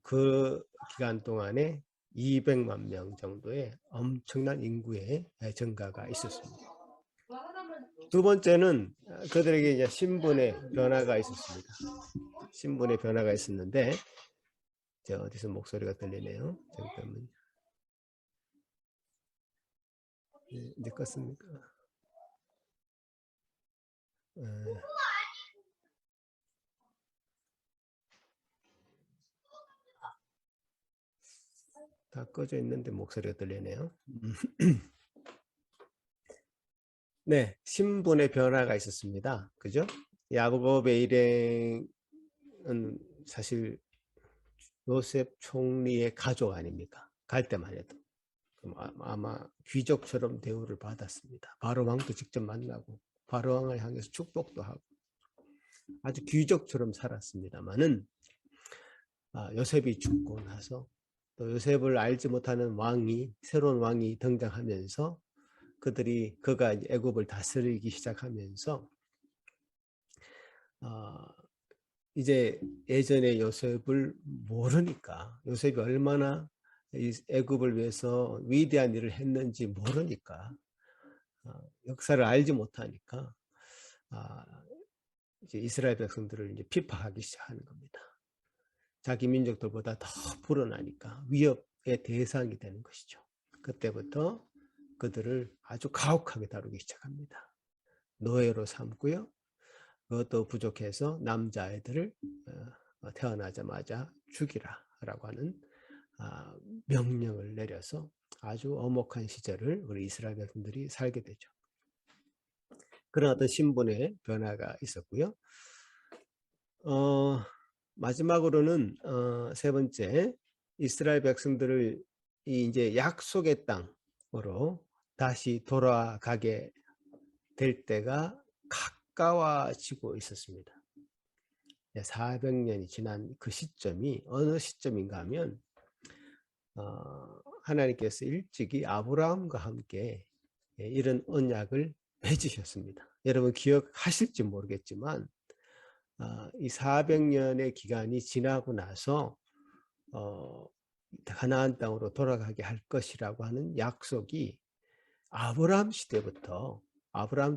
그 기간 동안에 200만 명 정도의 엄청난 인구의 증가가 있었습니다. 두 번째는 그들에게 이제 신분의 변화가 있었습니다. 신분의 변화가 있었는데, 어디서 목소리가 들리네요. 잠깐만요. 이제 껐습니까? 다 꺼져 있는데 목소리가 들리네요. 네, 신분의 변화가 있었습니다. 그죠? 야곱의 일행은 사실 요셉 총리의 가족 아닙니까? 갈 때만 해도. 아마 귀족처럼 대우를 받았습니다. 바로 왕도 직접 만나고 바로 왕을 향해서 축복도 하고 아주 귀족처럼 살았습니다만은 요셉이 죽고 나서 또 요셉을 알지 못하는 새로운 왕이 등장하면서 그가 애굽을 다스리기 시작하면서 이제 예전에 요셉을 모르니까, 요셉이 얼마나 이 애굽을 위해서 위대한 일을 했는지 모르니까, 역사를 알지 못하니까 이제 이스라엘 백성들을 이제 비판하기 시작하는 겁니다. 자기 민족들보다 더 불어나니까 위협의 대상이 되는 것이죠. 그때부터 그들을 아주 가혹하게 다루기 시작합니다. 노예로 삼고요. 그것도 부족해서 남자아이들을 태어나자마자 죽이라라고 하는 명령을 내려서 아주 엄혹한 시절을 우리 이스라엘 백성들이 살게 되죠. 그런 어떤 신분의 변화가 있었고요. 마지막으로는 세 번째, 이스라엘 백성들을 이제 약속의 땅으로 다시 돌아가게 될 때가 가까워지고 있었습니다. 400년이 지난 그 시점이 어느 시점인가 하면 하나님께서 일찍이 아브라함과 함께 이런 언약을 맺으셨습니다. 여러분 기억하실지 모르겠지만 이 400년의 기간이 지나고 나서 가나안 땅으로 돌아가게 할 것이라고 하는 약속이 아브라함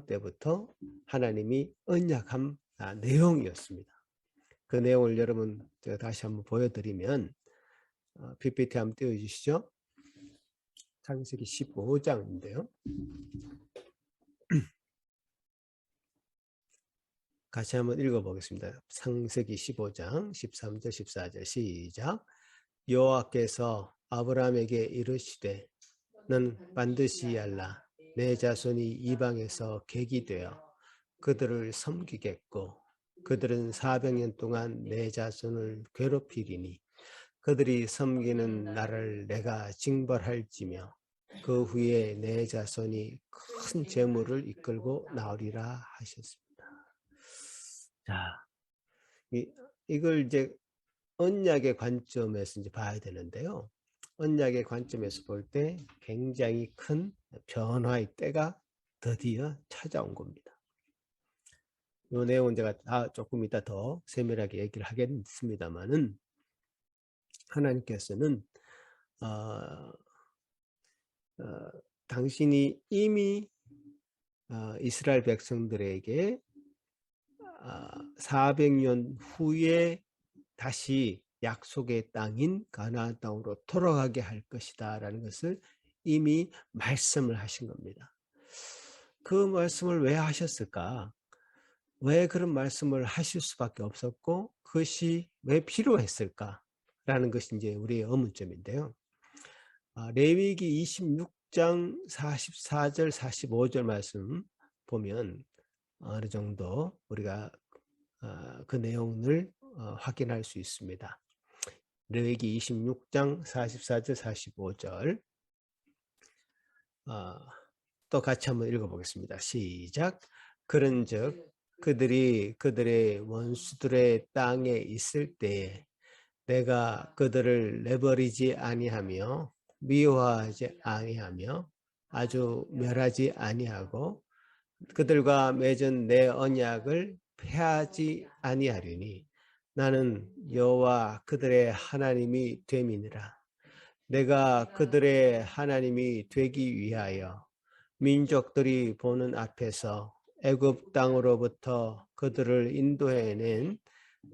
때부터 하나님이 언약한 내용이었습니다. 그 내용을 여러분 제가 다시 한번 보여드리면 PPT 한번 띄워주시죠. 창세기 15장인데요. 같이 한번 읽어보겠습니다. 창세기 15장 13절 14절 시작. 여호와께서 아브라함에게 이르시되 는 반드시 알라. 내 자손이 이방에서 객이 되어 그들을 섬기겠고 그들은 400년 동안 내 자손을 괴롭히리니 그들이 섬기는 나를 내가 징벌할지며 그 후에 내 자손이 큰 재물을 이끌고 나오리라 하셨습니다. 자, 이걸 이제 언약의 관점에서 이제 봐야 되는데요. 언약의 관점에서 볼 때 굉장히 큰 변화의 때가 드디어 찾아온 겁니다. 이 내용은 제가 조금 이따 더 세밀하게 얘기를 하겠습니다만은 하나님께서는 당신이 이미 이스라엘 백성들에게 400년 후에 다시 약속의 땅인 가나안 땅으로 돌아가게 할 것이다 라는 것을 이미 말씀을 하신 겁니다. 그 말씀을 왜 하셨을까? 왜 그런 말씀을 하실 수밖에 없었고 그것이 왜 필요했을까? 라는 것이 이제 우리의 의문점인데요. 레위기 26장 44절 45절 말씀 보면 어느 정도 우리가 그 내용을 확인할 수 있습니다. 레위기 26장 44절 45절 또 같이 한번 읽어보겠습니다. 시작. 그런즉 그들이 그들의 원수들의 땅에 있을 때에 내가 그들을 내버리지 아니하며 미워하지 아니하며 아주 멸하지 아니하고 그들과 맺은 내 언약을 폐하지 아니하리니 나는 여호와 그들의 하나님이 됨이니라. 내가 그들의 하나님이 되기 위하여 민족들이 보는 앞에서 애굽 땅으로부터 그들을 인도해낸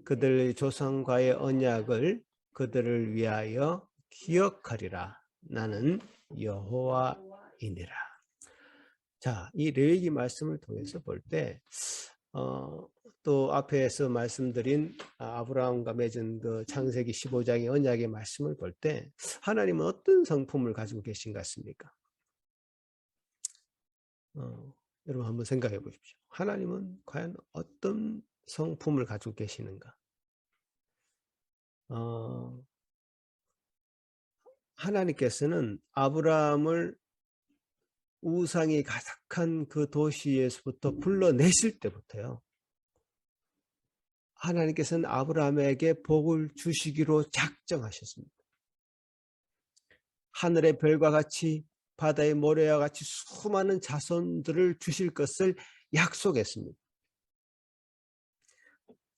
그들 조상과의 언약을 그들을 위하여 기억하리라. 나는 여호와이니라. 자, 이 레위기 말씀을 통해서 볼 때 또 앞에서 말씀드린 아브라함과 맺은 그 창세기 15장의 언약의 말씀을 볼 때 하나님은 어떤 성품을 가지고 계신 것 같습니까? 여러분 한번 생각해 보십시오. 하나님은 과연 어떤 성품을 가지고 계시는가? 하나님께서는 아브라함을 우상이 가득한 그 도시에서부터 불러내실 때부터요. 하나님께서는 아브라함에게 복을 주시기로 작정하셨습니다. 하늘의 별과 같이 바다의 모래와 같이 수많은 자손들을 주실 것을 약속했습니다.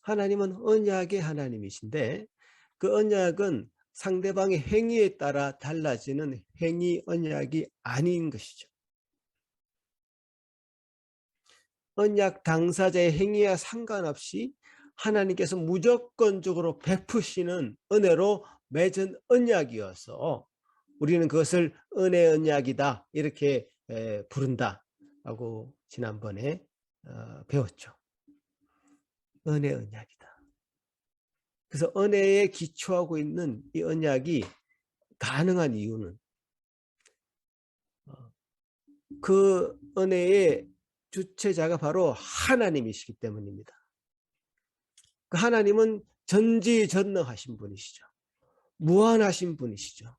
하나님은 언약의 하나님이신데 그 언약은 상대방의 행위에 따라 달라지는 행위 언약이 아닌 것이죠. 언약 당사자의 행위와 상관없이 하나님께서 무조건적으로 베푸시는 은혜로 맺은 언약이어서 우리는 그것을 은혜 언약이다 이렇게 부른다라고 지난번에 배웠죠. 은혜 언약이다. 그래서 은혜에 기초하고 있는 이 언약이 가능한 이유는 그 은혜의 주체자가 바로 하나님이시기 때문입니다. 그 하나님은 전지전능하신 분이시죠. 무한하신 분이시죠.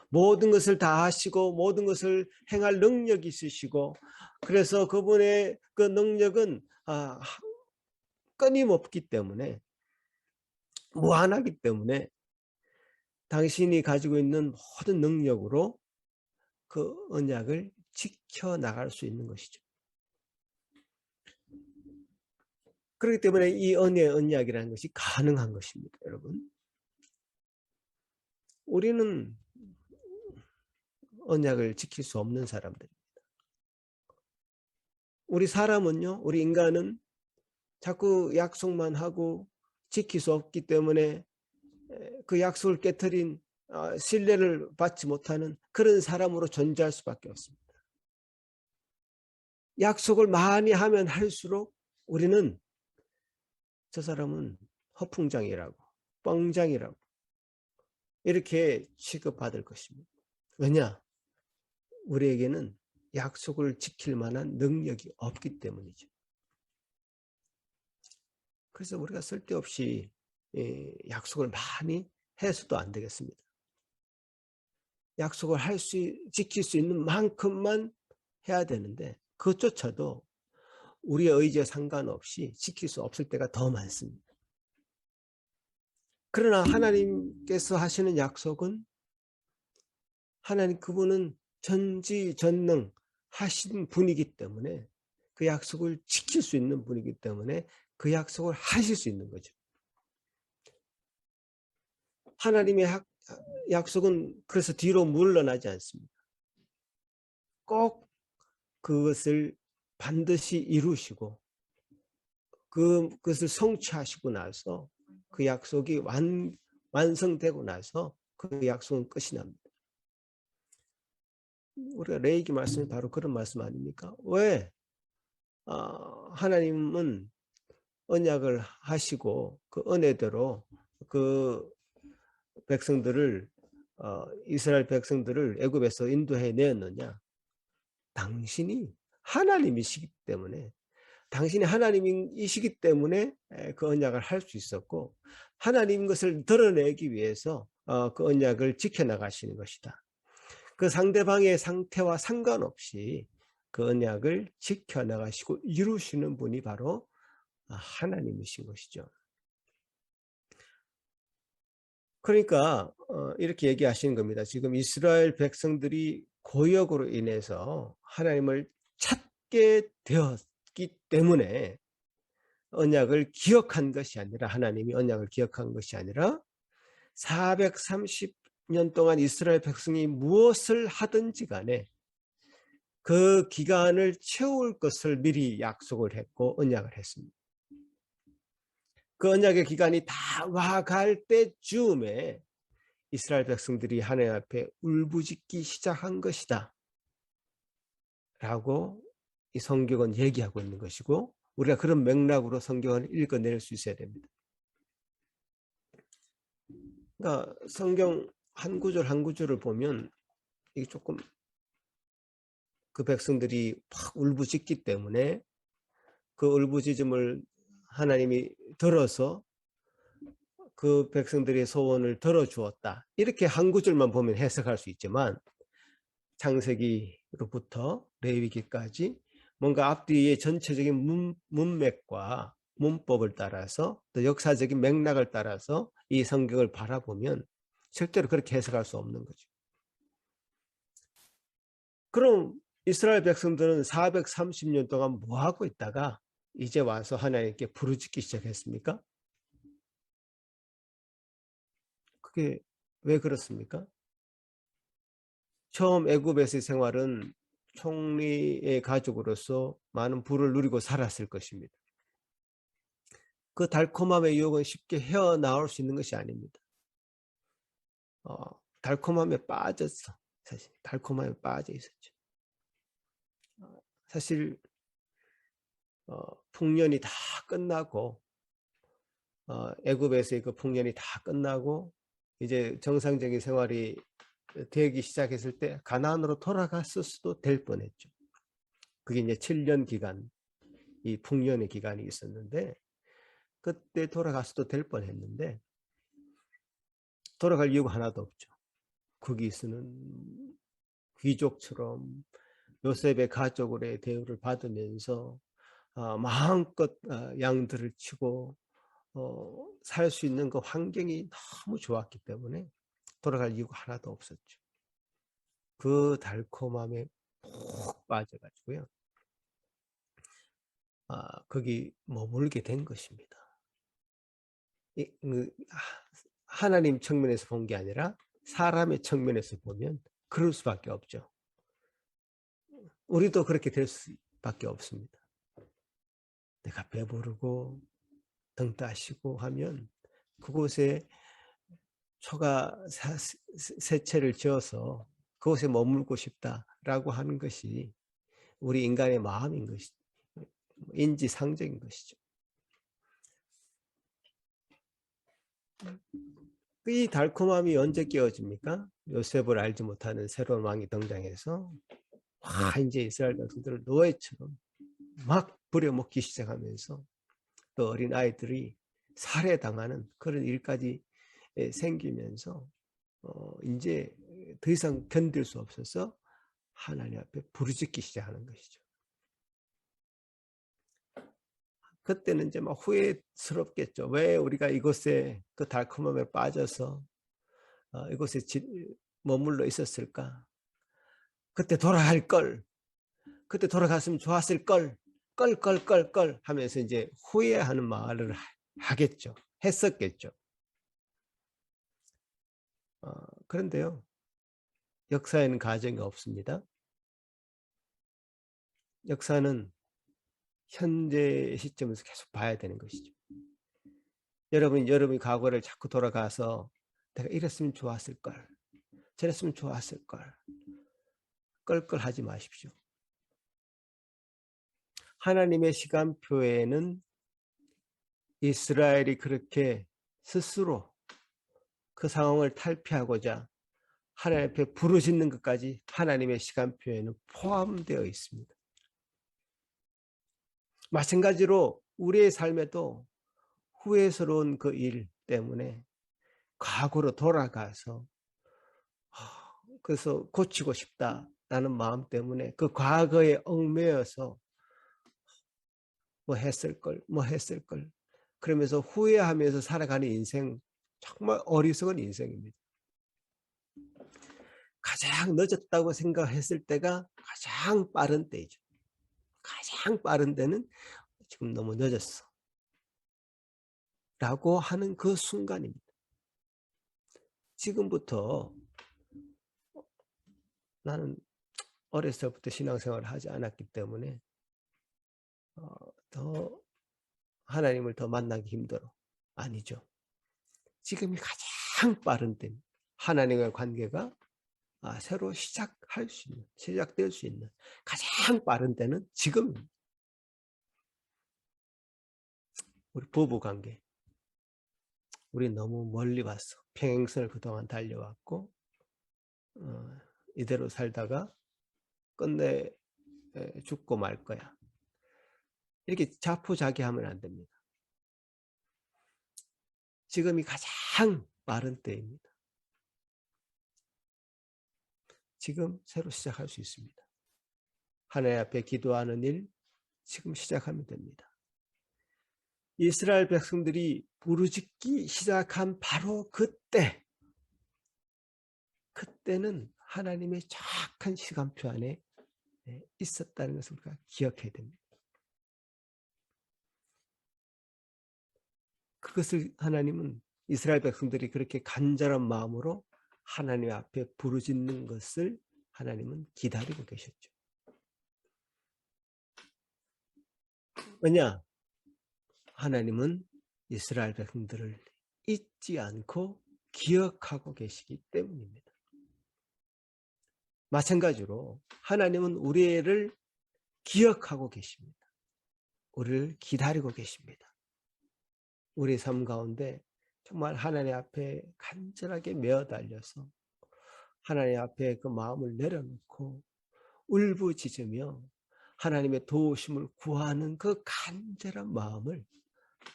모든 것을 다 하시고 모든 것을 행할 능력이 있으시고 그래서 그분의 그 능력은 끊임없기 때문에 무한하기 때문에 당신이 가지고 있는 모든 능력으로 그 언약을 지켜나갈 수 있는 것이죠. 그렇기 때문에 이 은혜의 언약이라는 것이 가능한 것입니다, 여러분. 우리는 언약을 지킬 수 없는 사람들입니다. 우리 사람은요, 우리 인간은 자꾸 약속만 하고 지킬 수 없기 때문에 그 약속을 깨트린 신뢰를 받지 못하는 그런 사람으로 존재할 수밖에 없습니다. 약속을 많이 하면 할수록 우리는 저 사람은 허풍장이라고 뻥장이라고 이렇게 취급받을 것입니다. 왜냐? 우리에게는 약속을 지킬 만한 능력이 없기 때문이죠. 그래서 우리가 쓸데없이 약속을 많이 해서도 안 되겠습니다. 약속을 지킬 수 있는 만큼만 해야 되는데 그것조차도 우리의 의지에 상관없이 지킬 수 없을 때가 더 많습니다. 그러나 하나님께서 하시는 약속은 하나님 그분은 전지전능 하신 분이기 때문에 그 약속을 지킬 수 있는 분이기 때문에 그 약속을 하실 수 있는 거죠. 하나님의 약속은 그래서 뒤로 물러나지 않습니다. 꼭 그것을 반드시 이루시고 그것을 성취하시고 나서 그 약속이 완성되고 나서 그 약속은 끝이 납니다. 우리가 레위기 말씀이 바로 그런 말씀 아닙니까? 왜 하나님은 언약을 하시고 그 은혜대로 그 백성들을 이스라엘 백성들을 애굽에서 인도해 내었느냐? 당신이 하나님이시기 때문에, 당신이 하나님이시기 때문에 그 언약을 할 수 있었고 하나님 것을 드러내기 위해서 그 언약을 지켜나가시는 것이다. 그 상대방의 상태와 상관없이 그 언약을 지켜나가시고 이루시는 분이 바로 하나님이신 것이죠. 그러니까 이렇게 얘기하시는 겁니다. 지금 이스라엘 백성들이 고역으로 인해서 하나님을 찾게 되었기 때문에 언약을 기억한 것이 아니라, 하나님이 언약을 기억한 것이 아니라 430년 동안 이스라엘 백성이 무엇을 하든지 간에 그 기간을 채울 것을 미리 약속을 했고 언약을 했습니다. 그 언약의 기간이 다 와갈 때쯤에 이스라엘 백성들이 하나님 앞에 울부짖기 시작한 것이다 라고 이 성경은 얘기하고 있는 것이고, 우리가 그런 맥락으로 성경을 읽어낼 수 있어야 됩니다. 그러니까 성경 한 구절 한 구절을 보면 이게 조금 그 백성들이 막 울부짖기 때문에 그 울부짖음을 하나님이 들어서 그 백성들의 소원을 들어주었다, 이렇게 한 구절만 보면 해석할 수 있지만 창세기로부터 레위기까지 뭔가 앞뒤의 전체적인 문맥과 문법을 따라서 또 역사적인 맥락을 따라서 이 성경을 바라보면 절대로 그렇게 해석할 수 없는 거죠. 그럼 이스라엘 백성들은 430년 동안 뭐 하고 있다가 이제 와서 하나님께 부르짖기 시작했습니까? 그게 왜 그렇습니까? 처음 애굽에서의 생활은 총리의 가족으로서 많은 부를 누리고 살았을 것입니다. 그 달콤함의 유혹은 쉽게 헤어나올 수 있는 것이 아닙니다. 달콤함에 빠졌어. 사실 달콤함에 빠져 있었죠. 사실 풍년이 다 끝나고 애굽에서의 그 풍년이 다 끝나고 이제 정상적인 생활이 되기 시작했을 때 가나안으로 돌아갔을 수도 될 뻔했죠. 그게 이제 7년 기간, 이 풍년의 기간이 있었는데 그때 돌아갔어도 될 뻔했는데 돌아갈 이유가 하나도 없죠. 거기서는 귀족처럼 요셉의 가족으로의 대우를 받으면서 마음껏 양들을 치고 살 수 있는 그 환경이 너무 좋았기 때문에 돌아갈 이유가 하나도 없었죠. 그 달콤함에 푹 빠져가지고요. 거기 머물게 된 것입니다. 하나님 측면에서 본 게 아니라 사람의 측면에서 보면 그럴 수밖에 없죠. 우리도 그렇게 될 수밖에 없습니다. 내가 배부르고 등 따시고 하면 그곳에 초가 세채를 지어서 그곳에 머물고 싶다라고 하는 것이 우리 인간의 마음인 것이죠. 인지상정인 것이죠. 이 달콤함이 언제 깨어집니까? 요셉을 알지 못하는 새로운 왕이 등장해서 이제 이스라엘 백성들을 노예처럼 막 부려먹기 시작하면서 또 어린 아이들이 살해당하는 그런 일까지 생기면서 이제 더 이상 견딜 수 없어서 하나님 앞에 부르짖기 시작하는 것이죠. 그때는 이제 막 후회스럽겠죠. 왜 우리가 이곳에 그 달콤함에 빠져서 이곳에 머물러 있었을까? 그때 돌아갈 걸. 그때 돌아갔으면 좋았을 걸. 껄껄껄껄 하면서 이제 후회하는 말을 하겠죠. 했었겠죠. 그런데요. 역사에는 가정이 없습니다. 역사는 현재 시점에서 계속 봐야 되는 것이죠. 여러분이 과거를 자꾸 돌아가서 내가 이랬으면 좋았을 걸, 저랬으면 좋았을 걸, 껄껄하지 마십시오. 하나님의 시간표에는 이스라엘이 그렇게 스스로 그 상황을 탈피하고자 하나님 앞에 부르짖는 것까지 하나님의 시간표에는 포함되어 있습니다. 마찬가지로 우리의 삶에도 후회스러운 그 일 때문에 과거로 돌아가서 그래서 고치고 싶다라는 마음 때문에 그 과거에 얽매여서 뭐 했을 걸 그러면서 후회하면서 살아가는 인생, 정말 어리석은 인생입니다. 가장 늦었다고 생각했을 때가 가장 빠른 때이죠. 가장 빠른 때는 지금 너무 늦었어 라고 하는 그 순간입니다. 지금부터 나는 어렸을 때부터 신앙생활을 하지 않았기 때문에 더 하나님을 더 만나기 힘들어. 아니죠. 지금이 가장 빠른 때입니다. 하나님과의 관계가 새로 시작될 수 있는 가장 빠른 때는 지금입니다. 우리 부부관계, 우리 너무 멀리 왔어. 평행선을 그동안 달려왔고 이대로 살다가 끝내 죽고 말 거야. 이렇게 자포자기하면 안 됩니다. 지금이 가장 빠른 때입니다. 지금 새로 시작할 수 있습니다. 하나님 앞에 기도하는 일 지금 시작하면 됩니다. 이스라엘 백성들이 부르짖기 시작한 바로 그때는 하나님의 정확한 시간표 안에 있었다는 것을 우리가 기억해야 됩니다. 그것을 하나님은 이스라엘 백성들이 그렇게 간절한 마음으로 하나님 앞에 부르짖는 것을 하나님은 기다리고 계셨죠. 왜냐? 하나님은 이스라엘 백성들을 잊지 않고 기억하고 계시기 때문입니다. 마찬가지로 하나님은 우리를 기억하고 계십니다. 우리를 기다리고 계십니다. 우리 삶 가운데 정말 하나님 앞에 간절하게 매어달려서 하나님 앞에 그 마음을 내려놓고 울부짖으며 하나님의 도우심을 구하는 그 간절한 마음을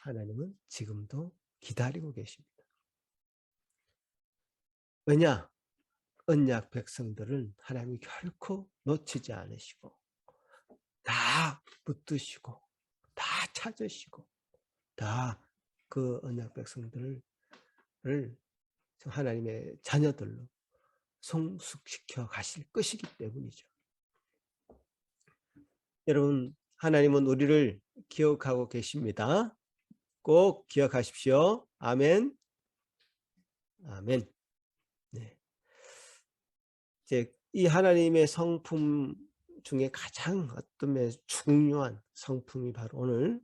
하나님은 지금도 기다리고 계십니다. 왜냐? 언약 백성들은 하나님이 결코 놓치지 않으시고 다 붙드시고 다 찾으시고 다 그 언약 백성들을 하나님의 자녀들로 성숙시켜 가실 것이기 때문이죠. 여러분, 하나님은 우리를 기억하고 계십니다. 꼭 기억하십시오. 아멘. 아멘. 네. 이제 이 하나님의 성품 중에 가장 어떤 면에서 중요한 성품이 바로 오늘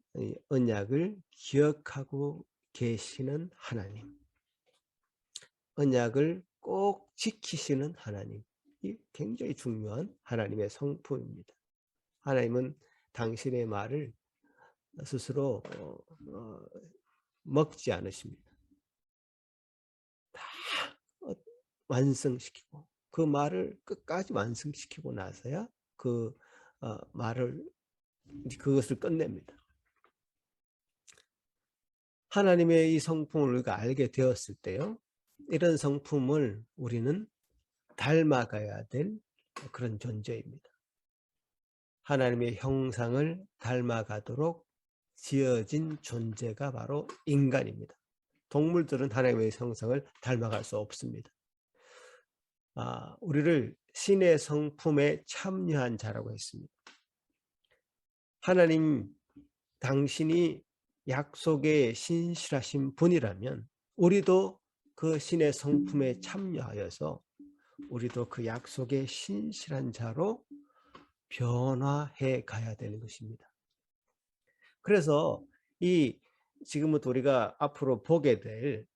언약을 기억하고 계시는 하나님, 언약을 꼭 지키시는 하나님, 이 굉장히 중요한 하나님의 성품입니다. 하나님은 당신의 말을 스스로 먹지 않으십니다. 다 완성시키고 그 말을 끝까지 완성시키고 나서야 그 말을 그것을 끝냅니다. 하나님의 이 성품을 우리가 알게 되었을 때요, 이런 성품을 우리는 닮아가야 될 그런 존재입니다. 하나님의 형상을 닮아가도록 지어진 존재가 바로 인간입니다. 동물들은 하나님의 형상을 닮아갈 수 없습니다. 우리를 신의 성품에 참여한 자라고 했습니다. 하나님, 당신이 약속에 신실하신 분이라면 우리도 그 신의 성품에 참여하여서 우리도 그 약속에 신실한 자로 변화해 가야 되는 것입니다. 그래서 지금부터 우리가 앞으로 보게 될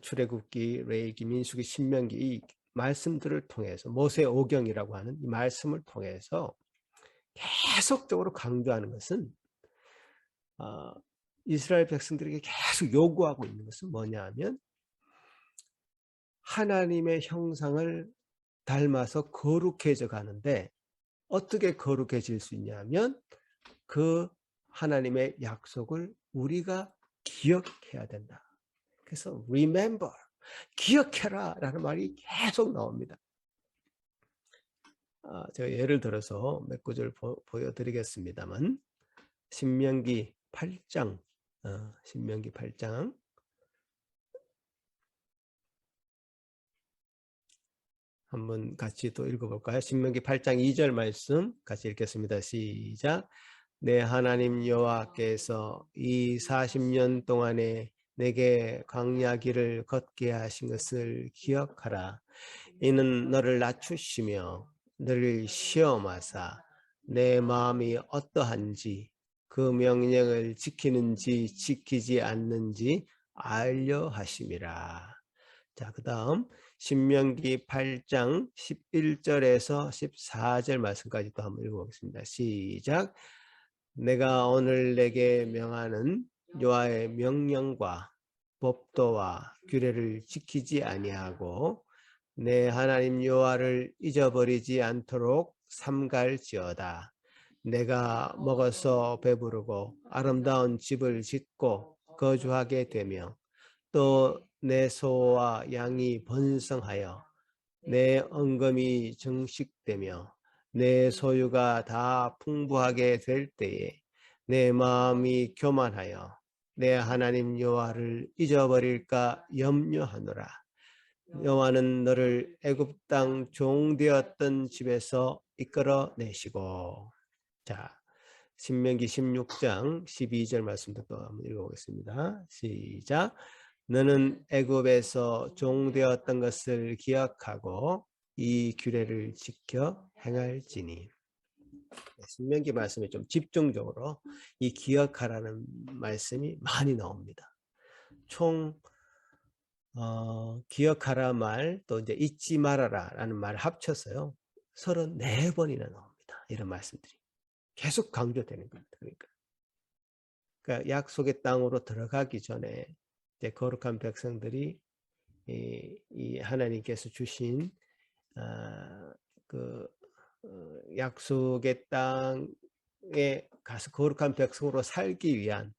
출애굽기, 레위기, 민수기, 신명기 이 말씀들을 통해서, 모세오경이라고 하는 이 말씀을 통해서 계속적으로 강조하는 것은, 이스라엘 백성들에게 계속 요구하고 있는 것은 뭐냐 하면, 하나님의 형상을 닮아서 거룩해져 가는데 어떻게 거룩해질 수 있냐면 그 하나님의 약속을 우리가 기억해야 된다. 그래서 remember, 기억해라 라는 말이 계속 나옵니다. 제가 예를 들어서 몇 구절 보여드리겠습니다만, 신명기 8장, 신명기 8장 한번 같이 또 읽어볼까요? 신명기 8장 2절 말씀 같이 읽겠습니다. 시작. 내 하나님 여호와께서 이 40년 동안에 내게 광야 길을 걷게 하신 것을 기억하라. 이는 너를 낮추시며 너를 시험하사 내 마음이 어떠한지 그 명령을 지키는지 지키지 않는지 알려 하심이라. 자, 그 다음 신명기 8장 11절에서 14절 말씀까지 또 한번 읽어보겠습니다. 시작. 내가 오늘 내게 명하는 여호와의 명령과 법도와 규례를 지키지 아니하고 내 하나님 여호와를 잊어버리지 않도록 삼갈지어다. 내가 먹어서 배부르고 아름다운 집을 짓고 거주하게 되며 또 내 소와 양이 번성하여 내 언금이 정식되며 내 소유가 다 풍부하게 될 때에 내 마음이 교만하여 내 하나님 여호와를 잊어버릴까 염려하노라. 여호와는 너를 애굽 땅 종되었던 집에서 이끌어 내시고. 자, 신명기 16장 12절 말씀도 또 한번 읽어보겠습니다. 시작. 너는 애굽에서 종되었던 것을 기억하고 이 규례를 지켜 행할지니. 신명기 말씀에 좀 집중적으로 이 기억하라는 말씀이 많이 나옵니다. 총 기억하라 말, 또 이제 잊지 말아라 라는 말 합쳐서요 34번이나 나옵니다. 이런 말씀들이 계속 강조되는 겁니다. 그러니까 약속의 땅으로 들어가기 전에 이제 거룩한 백성들이 이 하나님께서 주신 약속의 땅에 가서 거룩한 백성으로 살기 위한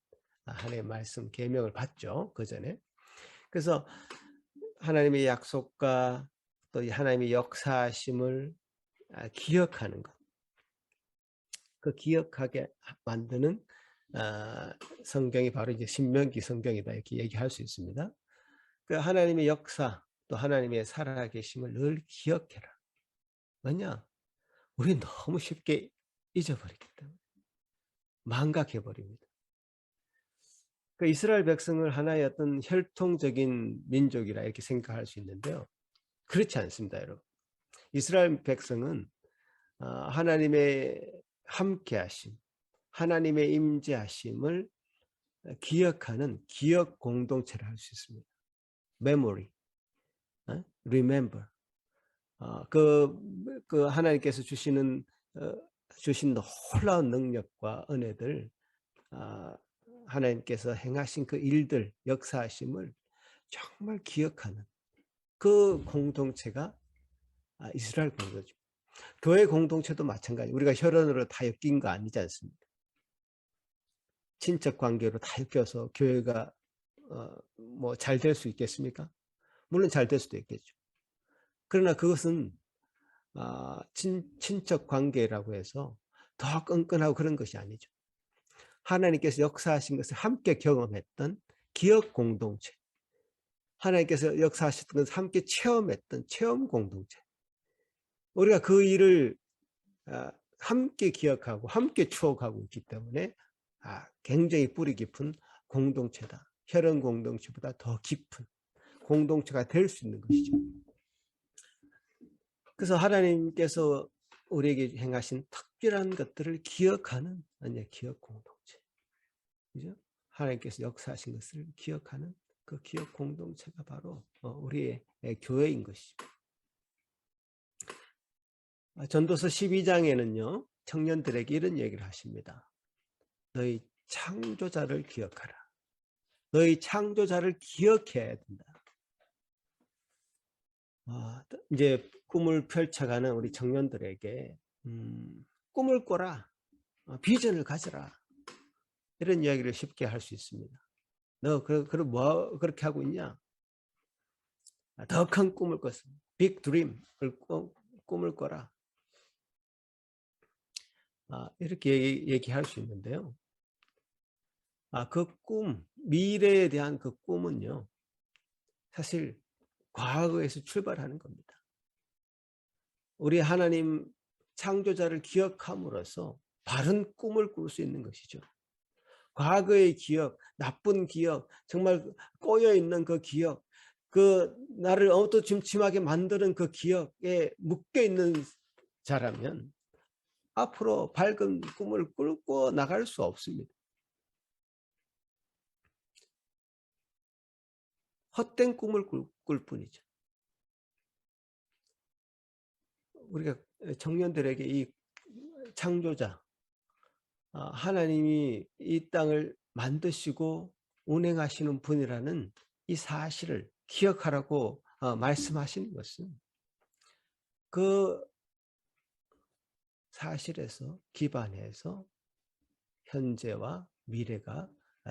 하나님의 말씀 계명을 받죠. 그 전에. 그래서 하나님의 약속과 또 하나님의 역사하심을 기억하는 것, 그 기억하게 만드는 성경이 바로 이제 신명기 성경이다 이렇게 얘기할 수 있습니다. 그 하나님의 역사 또 하나님의 살아계심을 늘 기억해라. 왜냐? 우리 너무 쉽게 잊어버리기 때문에 망각해버립니다. 그 이스라엘 백성을 하나의 어떤 혈통적인 민족이라 이렇게 생각할 수 있는데요. 그렇지 않습니다, 여러분. 이스라엘 백성은 하나님의 함께하심, 하나님의 임재하심을 기억하는 기억 공동체를 할 수 있습니다. memory, remember. 그 하나님께서 주신 놀라운 능력과 은혜들, 하나님께서 행하신 그 일들, 역사하심을 정말 기억하는 그 공동체가 이스라엘 공동체입니다. 교회 공동체도 마찬가지. 우리가 혈연으로 다 엮인 거 아니지 않습니까? 친척 관계로 다 엮여서 교회가 뭐 잘 될 수 있겠습니까? 물론 잘 될 수도 있겠죠. 그러나 그것은 친척 관계라고 해서 더 끈끈하고 그런 것이 아니죠. 하나님께서 역사하신 것을 함께 경험했던 기억 공동체, 하나님께서 역사하셨던 것을 함께 체험했던 체험 공동체, 우리가 그 일을 함께 기억하고 함께 추억하고 있기 때문에 굉장히 뿌리 깊은 공동체다. 혈연 공동체보다 더 깊은 공동체가 될 수 있는 것이죠. 그래서 하나님께서 우리에게 행하신 특별한 것들을 기억하는 기억 공동체, 그죠? 하나님께서 역사하신 것을 기억하는 그 기억 공동체가 바로 우리의 교회인 것이죠. 전도서 12장에는요 청년들에게 이런 얘기를 하십니다. 너희 창조자를 기억하라. 너희 창조자를 기억해야 된다. 이제 꿈을 펼쳐가는 우리 청년들에게 꿈을 꿔라, 비전을 가져라, 이런 이야기를 쉽게 할 수 있습니다. 너 그럼 뭐 그렇게 하고 있냐? 더 큰 꿈을 꿨어. 빅 드림을 꿈을 꿔라. 이렇게 얘기할 수 있는데요. 그 꿈, 미래에 대한 그 꿈은요, 사실 과거에서 출발하는 겁니다. 우리 하나님 창조자를 기억함으로써 바른 꿈을 꿀 수 있는 것이죠. 과거의 기억, 나쁜 기억, 정말 꼬여있는 그 기억, 그 나를 어두침침하게 만드는 그 기억에 묶여있는 자라면 앞으로 밝은 꿈을 꾸고 나갈 수 없습니다. 헛된 꿈을 꿀 뿐이죠. 우리가 청년들에게 이 창조자, 하나님이 이 땅을 만드시고 운행하시는 분이라는 이 사실을 기억하라고 말씀하시는 것은 그 사실에서 기반해서 현재와 미래가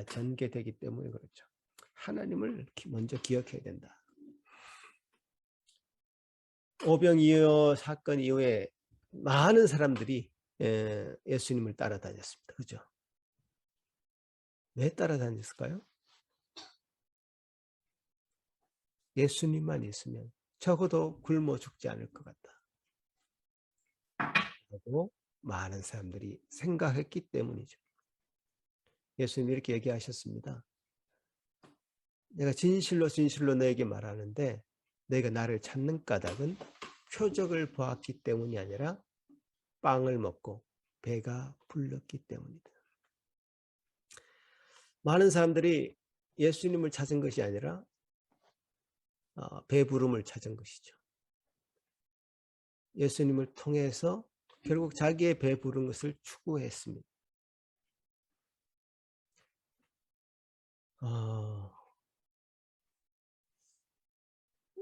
전개되기 때문에 그렇죠. 하나님을 먼저 기억해야 된다. 오병이어 사건 이후에 많은 사람들이 예수님을 따라다녔습니다. 그죠? 왜 따라다녔을까요? 예수님만 있으면 적어도 굶어 죽지 않을 것 같다. 라고 많은 사람들이 생각했기 때문이죠. 예수님이 이렇게 얘기하셨습니다. 내가 진실로 진실로 너에게 말하는데 너희가 나를 찾는 까닭은 표적을 보았기 때문이 아니라 빵을 먹고 배가 불렀기 때문이다. 많은 사람들이 예수님을 찾은 것이 아니라 배부름을 찾은 것이죠. 예수님을 통해서 결국 자기의 배부른 것을 추구했습니다.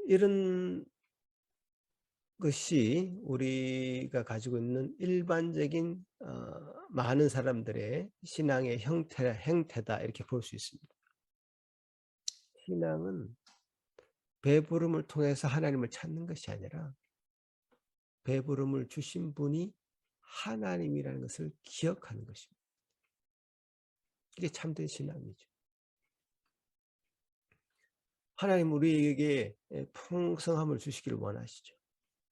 이런 것이 우리가 가지고 있는 일반적인 많은 사람들의 신앙의 행태다 이렇게 볼 수 있습니다. 신앙은 배부름을 통해서 하나님을 찾는 것이 아니라 배부름을 주신 분이 하나님이라는 것을 기억하는 것입니다. 이게 참된 신앙이죠. 하나님 우리에게 풍성함을 주시기를 원하시죠.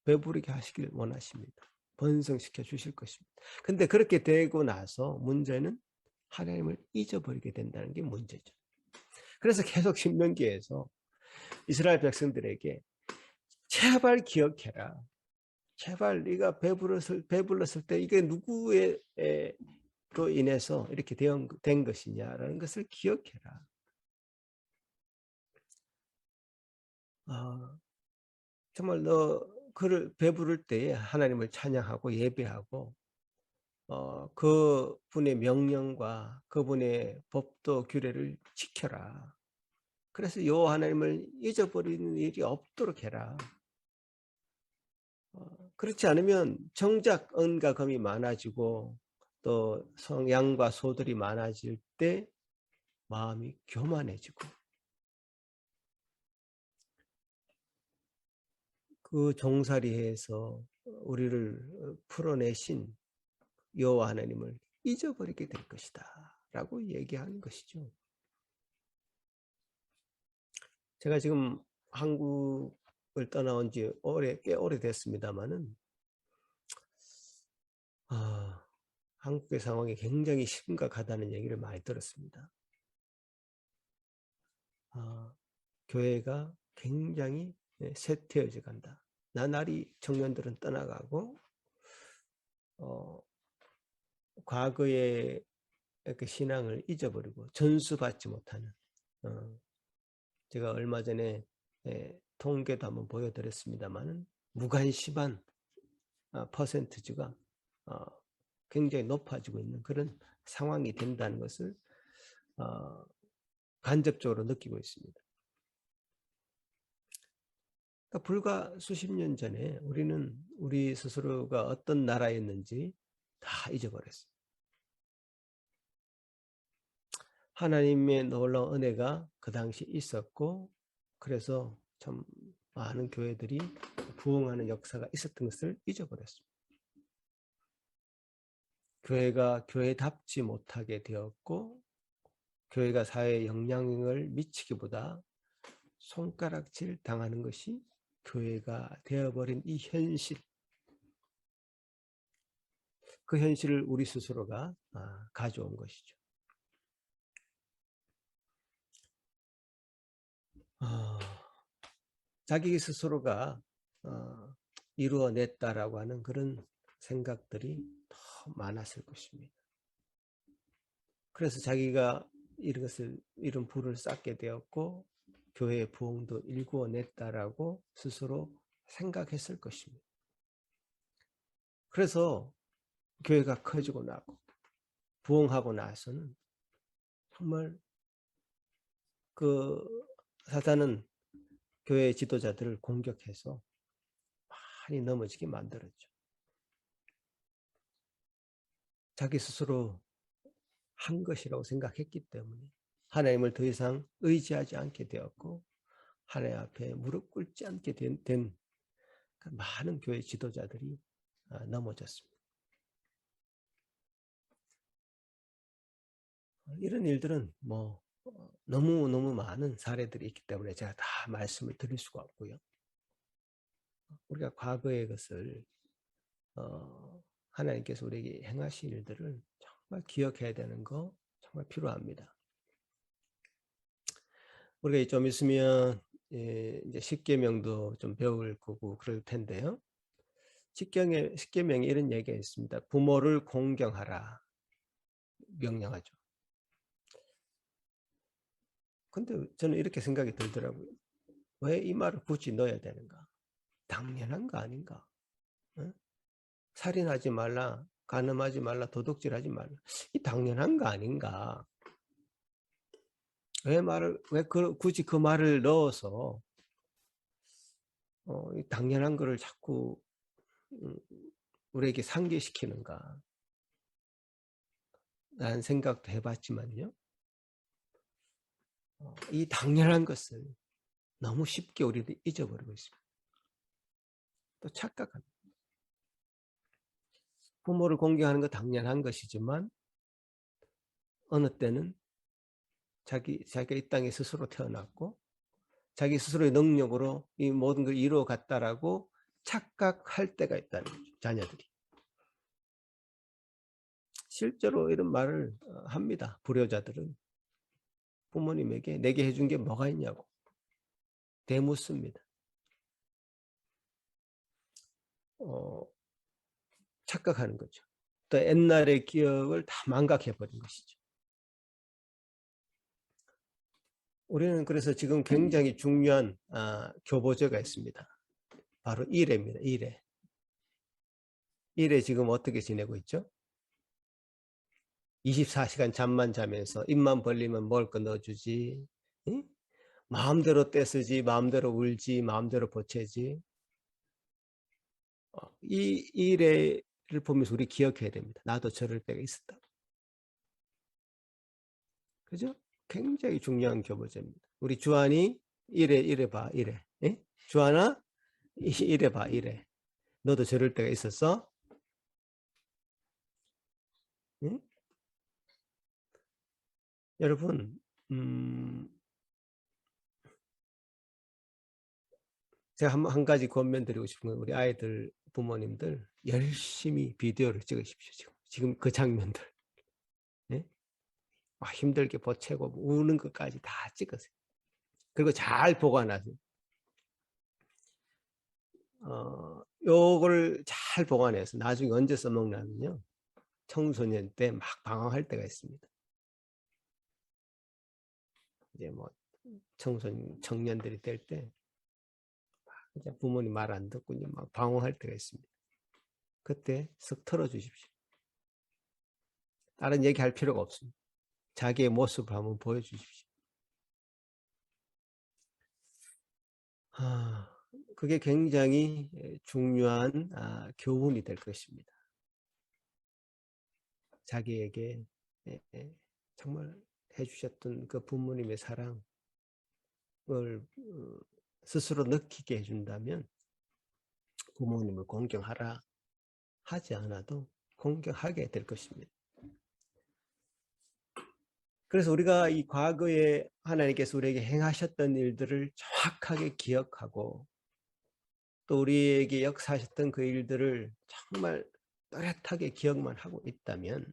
배부르게 하시기를 원하십니다. 번성시켜 주실 것입니다. 근데 그렇게 되고 나서 문제는 하나님을 잊어버리게 된다는 게 문제죠. 그래서 계속 신명기에서 이스라엘 백성들에게 제발 기억해라. 제발 네가 배불렀을 때 이게 누구로 인해서 이렇게 된 것이냐라는 것을 기억해라. 정말 너 그를 배부를 때에 하나님을 찬양하고 예배하고 그분의 명령과 그분의 법도 규례를 지켜라. 그래서 요 하나님을 잊어버리는 일이 없도록 해라. 그렇지 않으면 정작 은과 금이 많아지고 또 양과 소들이 많아질 때 마음이 교만해지고 그 종살이에서 우리를 풀어내신 여호와 하나님을 잊어버리게 될 것이다 라고 얘기하는 것이죠. 제가 지금 한국을 떠나온 지 꽤 오래됐습니다마는 한국의 상황이 굉장히 심각하다는 얘기를 많이 들었습니다. 교회가 굉장히 쇠퇴해져 간다. 나날이 청년들은 떠나가고 과거의 그 신앙을 잊어버리고 전수받지 못하는 제가 얼마 전에 통계도 한번 보여드렸습니다마는 무관심한 퍼센트지가 굉장히 높아지고 있는 그런 상황이 된다는 것을 간접적으로 느끼고 있습니다. 그러니까 불과 수십 년 전에 우리는 우리 스스로가 어떤 나라였는지 다 잊어버렸어요. 하나님의 놀라운 은혜가 그 당시 있었고 그래서 참 많은 교회들이 부흥하는 역사가 있었던 것을 잊어버렸습니다. 교회가 교회답지 못하게 되었고 교회가 사회에 영향을 미치기보다 손가락질 당하는 것이 교회가 되어버린 이 현실, 그 현실을 우리 스스로가 가져온 것이죠. 자기 스스로가 이루어냈다라고 하는 그런 생각들이 더 많았을 것입니다. 그래서 자기가 이런 부를 쌓게 되었고 교회의 부흥도 일구어냈다라고 스스로 생각했을 것입니다. 그래서 교회가 커지고 나고 부흥하고 나서는 정말 그 사단은 교회 지도자들을 공격해서 많이 넘어지게 만들었죠. 자기 스스로 한 것이라고 생각했기 때문에 하나님을 더 이상 의지하지 않게 되었고 하나님 앞에 무릎 꿇지 않게 된 많은 교회 지도자들이 넘어졌습니다. 이런 일들은 너무 많은 사례들이 있기 때문에 제가 다 말씀을 드릴 수가 없고요. 우리가 과거의 것을 하나님께서 우리에게 행하신 일들을 정말 기억해야 되는 거 정말 필요합니다. 우리가 좀 있으면 이제 십계명도 좀 배울 거고 그럴 텐데요. 십계명에 이런 얘기가 있습니다. 부모를 공경하라 명령하죠. 근데 저는 이렇게 생각이 들더라고요. 왜 이 말을 굳이 넣어야 되는가? 당연한 거 아닌가? 응? 살인하지 말라, 간음하지 말라, 도둑질하지 말라. 이 당연한 거 아닌가? 왜 굳이 그 말을 넣어서 당연한 거를 자꾸 우리에게 상기시키는가? 라는 생각도 해봤지만요. 이 당연한 것을 너무 쉽게 우리도 잊어버리고 있습니다. 또 착각합니다. 부모를 공경하는 거 당연한 것이지만 어느 때는 자기가 이 땅에 스스로 태어났고 자기 스스로의 능력으로 이 모든 걸 이루어갔다라고 착각할 때가 있다는 거죠. 자녀들이. 실제로 이런 말을 합니다. 불효자들은. 부모님에게 내게 해준 게 뭐가 있냐고 되묻습니다. 착각하는 거죠. 또 옛날의 기억을 다 망각해버린 것이죠. 우리는 그래서 지금 굉장히 중요한 교보제가 있습니다. 바로 일회입니다. 일회 지금 어떻게 지내고 있죠? 24시간 잠만 자면서 입만 벌리면 먹을 거 넣어주지, 응? 마음대로 떼쓰지, 마음대로 울지, 마음대로 보채지. 이 이래를 보면서 우리 기억해야 됩니다. 나도 저럴 때가 있었다. 그죠? 굉장히 중요한 교보제입니다. 우리 주한이 이래 봐 이래. 예? 주한아 이래 봐 이래. 너도 저럴 때가 있었어? 예? 여러분, 제가 한 가지 권면 드리고 싶은 건 우리 아이들 부모님들 열심히 비디오를 찍으십시오. 지금 그 장면들. 예? 힘들게 보채고 우는 것까지 다 찍으세요. 그리고 잘 보관하세요. 요걸 잘 보관해서 나중에 언제 써먹냐면요. 청소년 때 막 방황할 때가 있습니다. 이제 뭐 청년들이 될 때 이제 부모님 말 안 듣고 이제 막 방황할 때가 있습니다. 그때 쓱 털어주십시오. 다른 얘기할 필요가 없습니다. 자기의 모습을 한번 보여주십시오. 그게 굉장히 중요한 교훈이 될 것입니다. 자기에게 정말 해주셨던 그 부모님의 사랑을 스스로 느끼게 해준다면 부모님을 공경하라 하지 않아도 공경하게 될 것입니다. 그래서 우리가 이 과거에 하나님께서 우리에게 행하셨던 일들을 정확하게 기억하고 또 우리에게 역사하셨던 그 일들을 정말 또렷하게 기억만 하고 있다면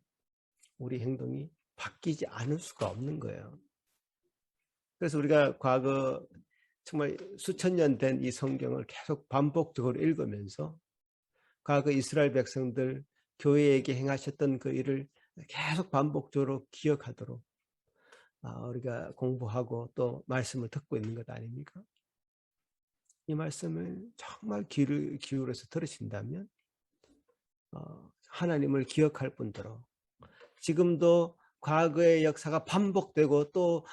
우리 행동이 바뀌지 않을 수가 없는 거예요. 그래서 우리가 과거 정말 수천 년 된 이 성경을 계속 반복적으로 읽으면서 과거 이스라엘 백성들 교회에게 행하셨던 그 일을 계속 반복적으로 기억하도록 우리가 공부하고 또 말씀을 듣고 있는 것 아닙니까? 이 말씀을 정말 귀를 기울여서 들으신다면 하나님을 기억할 뿐더러 지금도 과거의 역사가 반복되고 또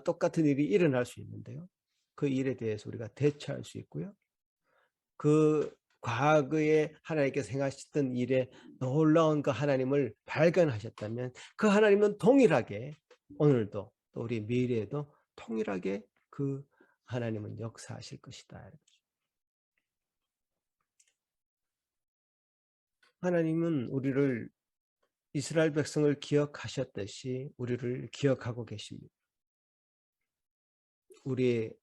똑같은 일이 일어날 수 있는데요. 그 일에 대해서 우리가 대처할 수 있고요. 그 과거에 하나님께서 행하셨던 일에 놀라운 그 하나님을 발견하셨다면 그 하나님은 동일하게 오늘도 또 우리 미래에도 통일하게 그 하나님은 역사하실 것이다. 하나님은 우리를 이스라엘 백성을 기억하셨듯이 우리를 기억하고 계십니다. 우리를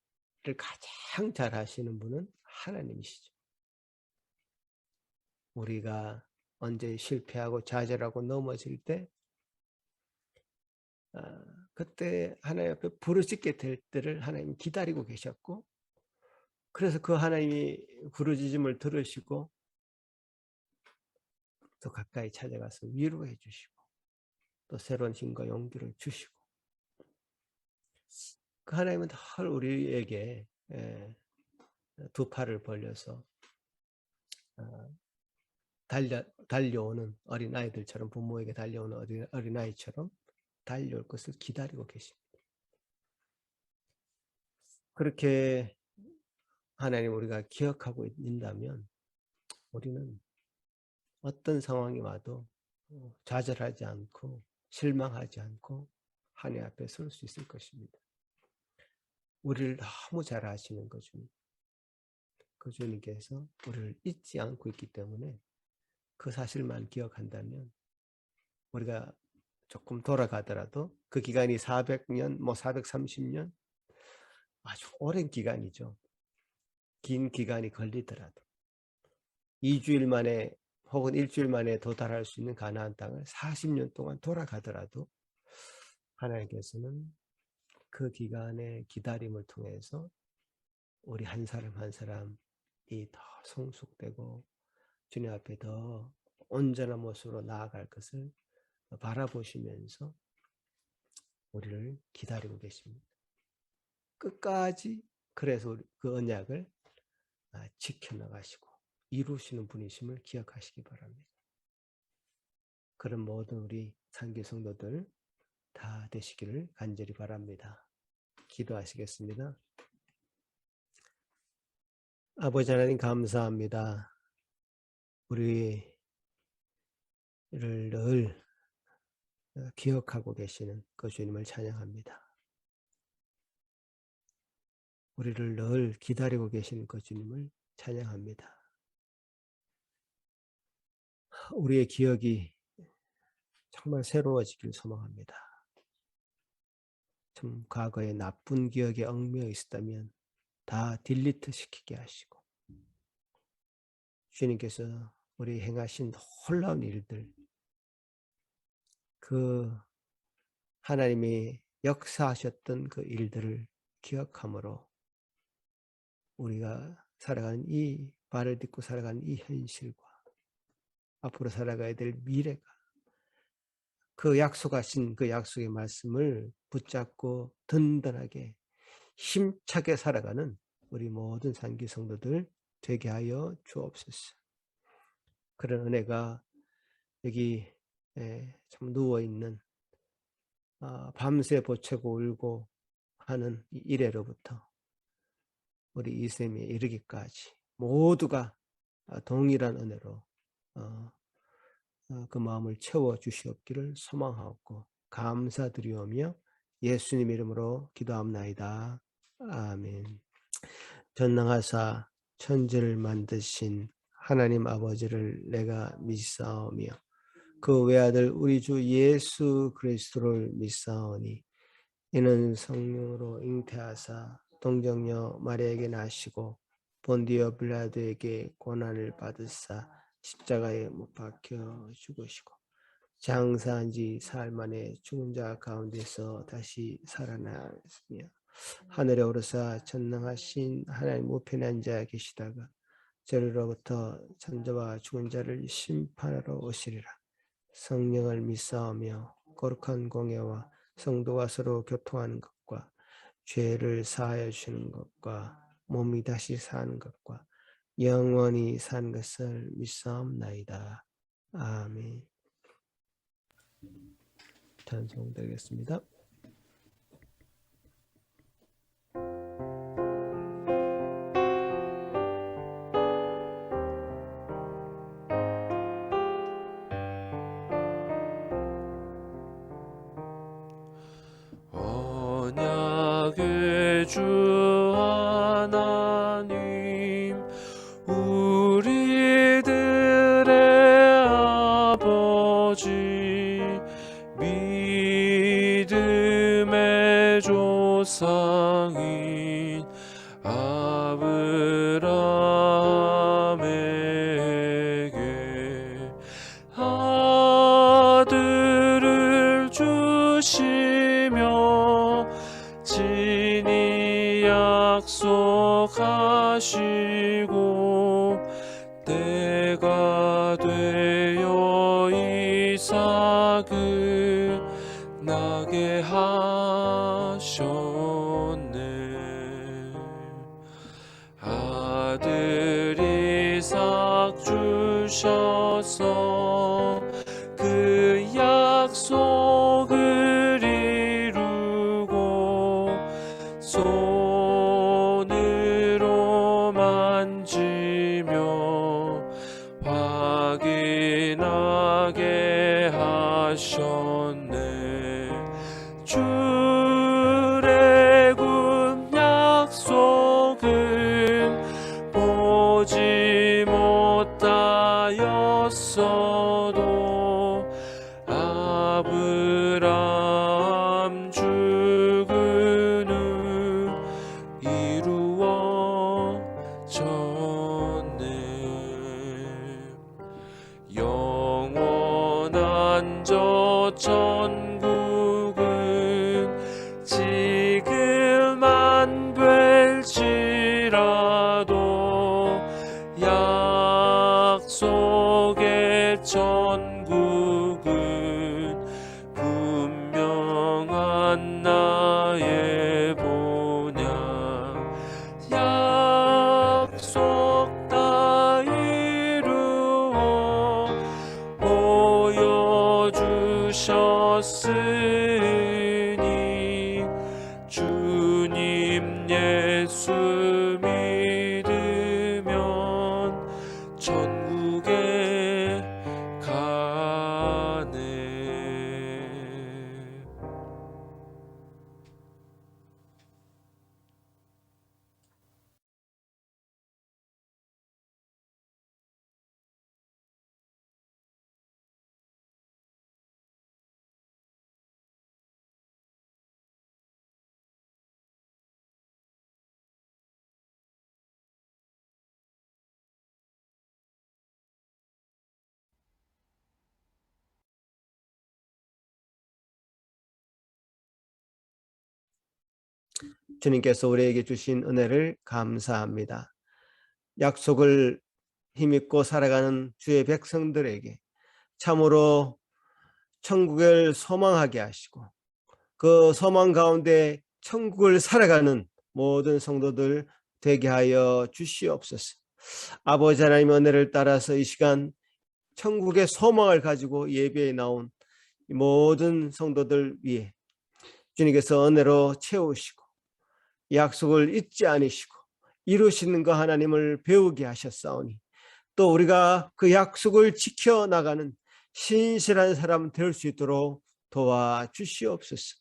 가장 잘 아시는 분은 하나님이시죠. 우리가 언제 실패하고 좌절하고 넘어질 때 그때 하나님 앞에 부르짖게 될 때를 하나님이 기다리고 계셨고 그래서 그 하나님이 부르짖음을 들으시고 또 가까이 찾아가서 위로해 주시고 또 새로운 힘과 용기를 주시고 그 하나님은 늘 우리에게 두 팔을 벌려서 달려오는 어린아이들처럼 부모에게 달려오는 어린아이처럼 달려올 것을 기다리고 계십니다. 그렇게 하나님 우리가 기억하고 있다면 우리는 어떤 상황이 와도 좌절하지 않고 실망하지 않고 하나님 앞에 설 수 있을 것입니다. 우리를 너무 잘 아시는 그 주님, 그 주님께서 우리를 잊지 않고 있기 때문에 그 사실만 기억한다면 우리가 조금 돌아가더라도 그 기간이 400년, 430년 아주 오랜 기간이죠. 긴 기간이 걸리더라도 2주일 만에 혹은 일주일 만에 도달할 수 있는 가나안 땅을 40년 동안 돌아가더라도 하나님께서는 그 기간의 기다림을 통해서 우리 한 사람 한 사람이 더 성숙되고 주님 앞에 더 온전한 모습으로 나아갈 것을 바라보시면서 우리를 기다리고 계십니다. 끝까지 그래서 그 언약을 지켜나가시고 이루시는 분이심을 기억하시기 바랍니다. 그런 모든 우리 상기 성도들 다 되시기를 간절히 바랍니다. 기도하시겠습니다. 아버지 하나님 감사합니다. 우리를 늘 기억하고 계시는 그 주님을 찬양합니다. 우리를 늘 기다리고 계시는 그 주님을 찬양합니다. 우리의 기억이 정말 새로워지길 소망합니다. 좀 과거에 나쁜 기억에 얽매여 있었다면 다 딜리트 시키게 하시고, 주님께서 우리 행하신 놀라운 일들, 그 하나님이 역사하셨던 그 일들을 기억함으로 우리가 살아가는 이 발을 딛고 살아가는 이 현실과 앞으로 살아가야 될 미래가 그 약속하신 그 약속의 말씀을 붙잡고 든든하게 힘차게 살아가는 우리 모든 산기 성도들 되게 하여 주옵소서. 그런 은혜가 여기 참 누워있는 밤새 보채고 울고 하는 이래로부터 우리 이샘에 이르기까지 모두가 동일한 은혜로 그 마음을 채워 주시옵기를 소망하옵고 감사드리오며 예수님 이름으로 기도합나이다. 아멘. 전능하사 천지를 만드신 하나님 아버지를 내가 믿사오며 그 외아들 우리 주 예수 그리스도를 믿사오니 이는 성령으로 잉태하사 동정녀 마리아에게 나시고 본디오 빌라도에게 고난을 받으사 십자가에 못 박혀 죽으시고 장사한 지 사흘 만에 죽은 자 가운데서 다시 살아나셨으며 하늘에 오르사 전능하신 하나님 우편에 앉아 계시다가 저리로부터 천자와 죽은 자를 심판하러 오시리라. 성령을 믿사오며 거룩한 공예와 성도가 서로 교통하는 것과 죄를 사하여 주시는 것과 몸이 다시 사는 것과 영원히 산 것을 믿사옵나이다. 아멘. 찬송드리겠습니다. 언약의 주 하나님 우리들의 아버지 믿음의 조상인 아브라함에게 아들을 주시며 친히 약속하시고 때가 되어 이삭을 나게 하셨네. 아들 이삭 주셔서 그 약속을 이루고 손으로 만지며 확인하게 하셨네. 출애굽 약속은 보지 못하였어도 아브라함 죽은 후 이루어졌네. 영원한 저 천국은 지금 안 될지라도 약속의 천국은 분명한 나의 본향. 약속 다 이루어 보여주셨으니 주님 예수 믿으면 천국에 주님께서 우리에게 주신 은혜를 감사합니다. 약속을 힘입고 살아가는 주의 백성들에게 참으로 천국을 소망하게 하시고 그 소망 가운데 천국을 살아가는 모든 성도들 되게 하여 주시옵소서. 아버지 하나님 은혜를 따라서 이 시간 천국의 소망을 가지고 예배에 나온 모든 성도들 위해 주님께서 은혜로 채우시고 약속을 잊지 않으시고 이루시는 거 하나님을 배우게 하셨사오니 또 우리가 그 약속을 지켜나가는 신실한 사람 될 수 있도록 도와주시옵소서.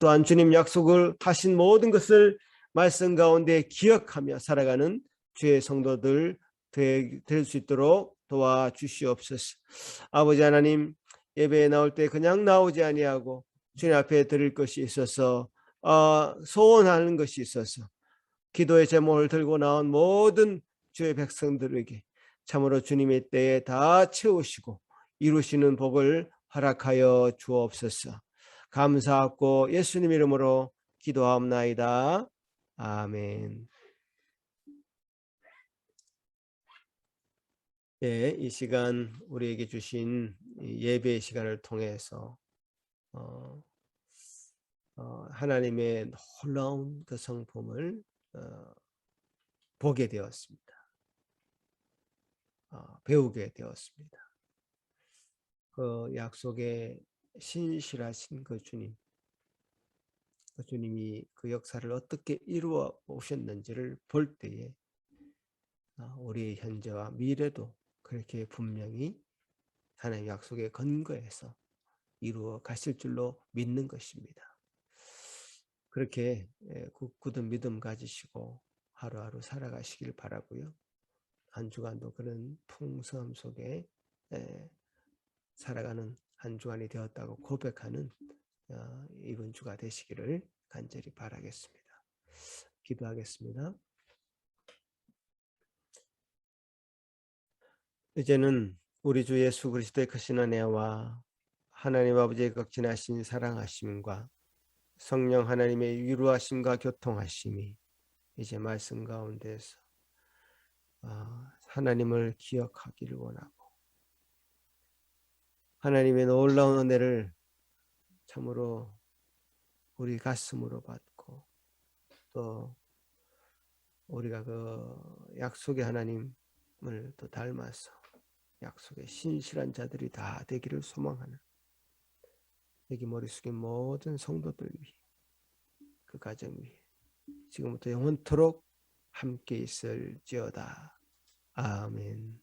또한 주님 약속을 하신 모든 것을 말씀 가운데 기억하며 살아가는 주의 성도들 될 수 있도록 도와주시옵소서. 아버지 하나님, 예배에 나올 때 그냥 나오지 아니하고 주님 앞에 드릴 것이 있어서 소원하는 것이 있어서 기도의 제목을 들고 나온 모든 주의 백성들에게 참으로 주님의 때에 다 채우시고 이루시는 복을 허락하여 주옵소서. 감사하고 예수님 이름으로 기도하옵나이다. 아멘. 예, 이 시간 우리에게 주신 예배 시간을 통해서 하나님의 놀라운 그 성품을 보게 되었습니다. 배우게 되었습니다. 그 약속에 신실하신 그 주님, 그 주님이 그 역사를 어떻게 이루어 오셨는지를 볼 때에 우리의 현재와 미래도 그렇게 분명히 하나님의 약속에 근거해서 이루어 가실 줄로 믿는 것입니다. 그렇게 굳은 믿음 가지시고 하루하루 살아가시길 바라고요. 한 주간도 그런 풍성함 속에 살아가는 한 주간이 되었다고 고백하는 이번 주가 되시기를 간절히 바라겠습니다. 기도하겠습니다. 이제는 우리 주 예수 그리스도의 크신 은혜와 하나님 아버지의 극진하신 사랑하심과 성령 하나님의 위로하심과 교통하심이 이제 말씀 가운데서 하나님을 기억하기를 원하고 하나님의 놀라운 은혜를 참으로 우리 가슴으로 받고 또 우리가 그 약속의 하나님을 또 닮아서 약속의 신실한 자들이 다 되기를 소망하는 여기 머리 숙인 모든 성도들 위해 그 가정 위해 지금부터 영원토록 함께 있을지어다. 아멘.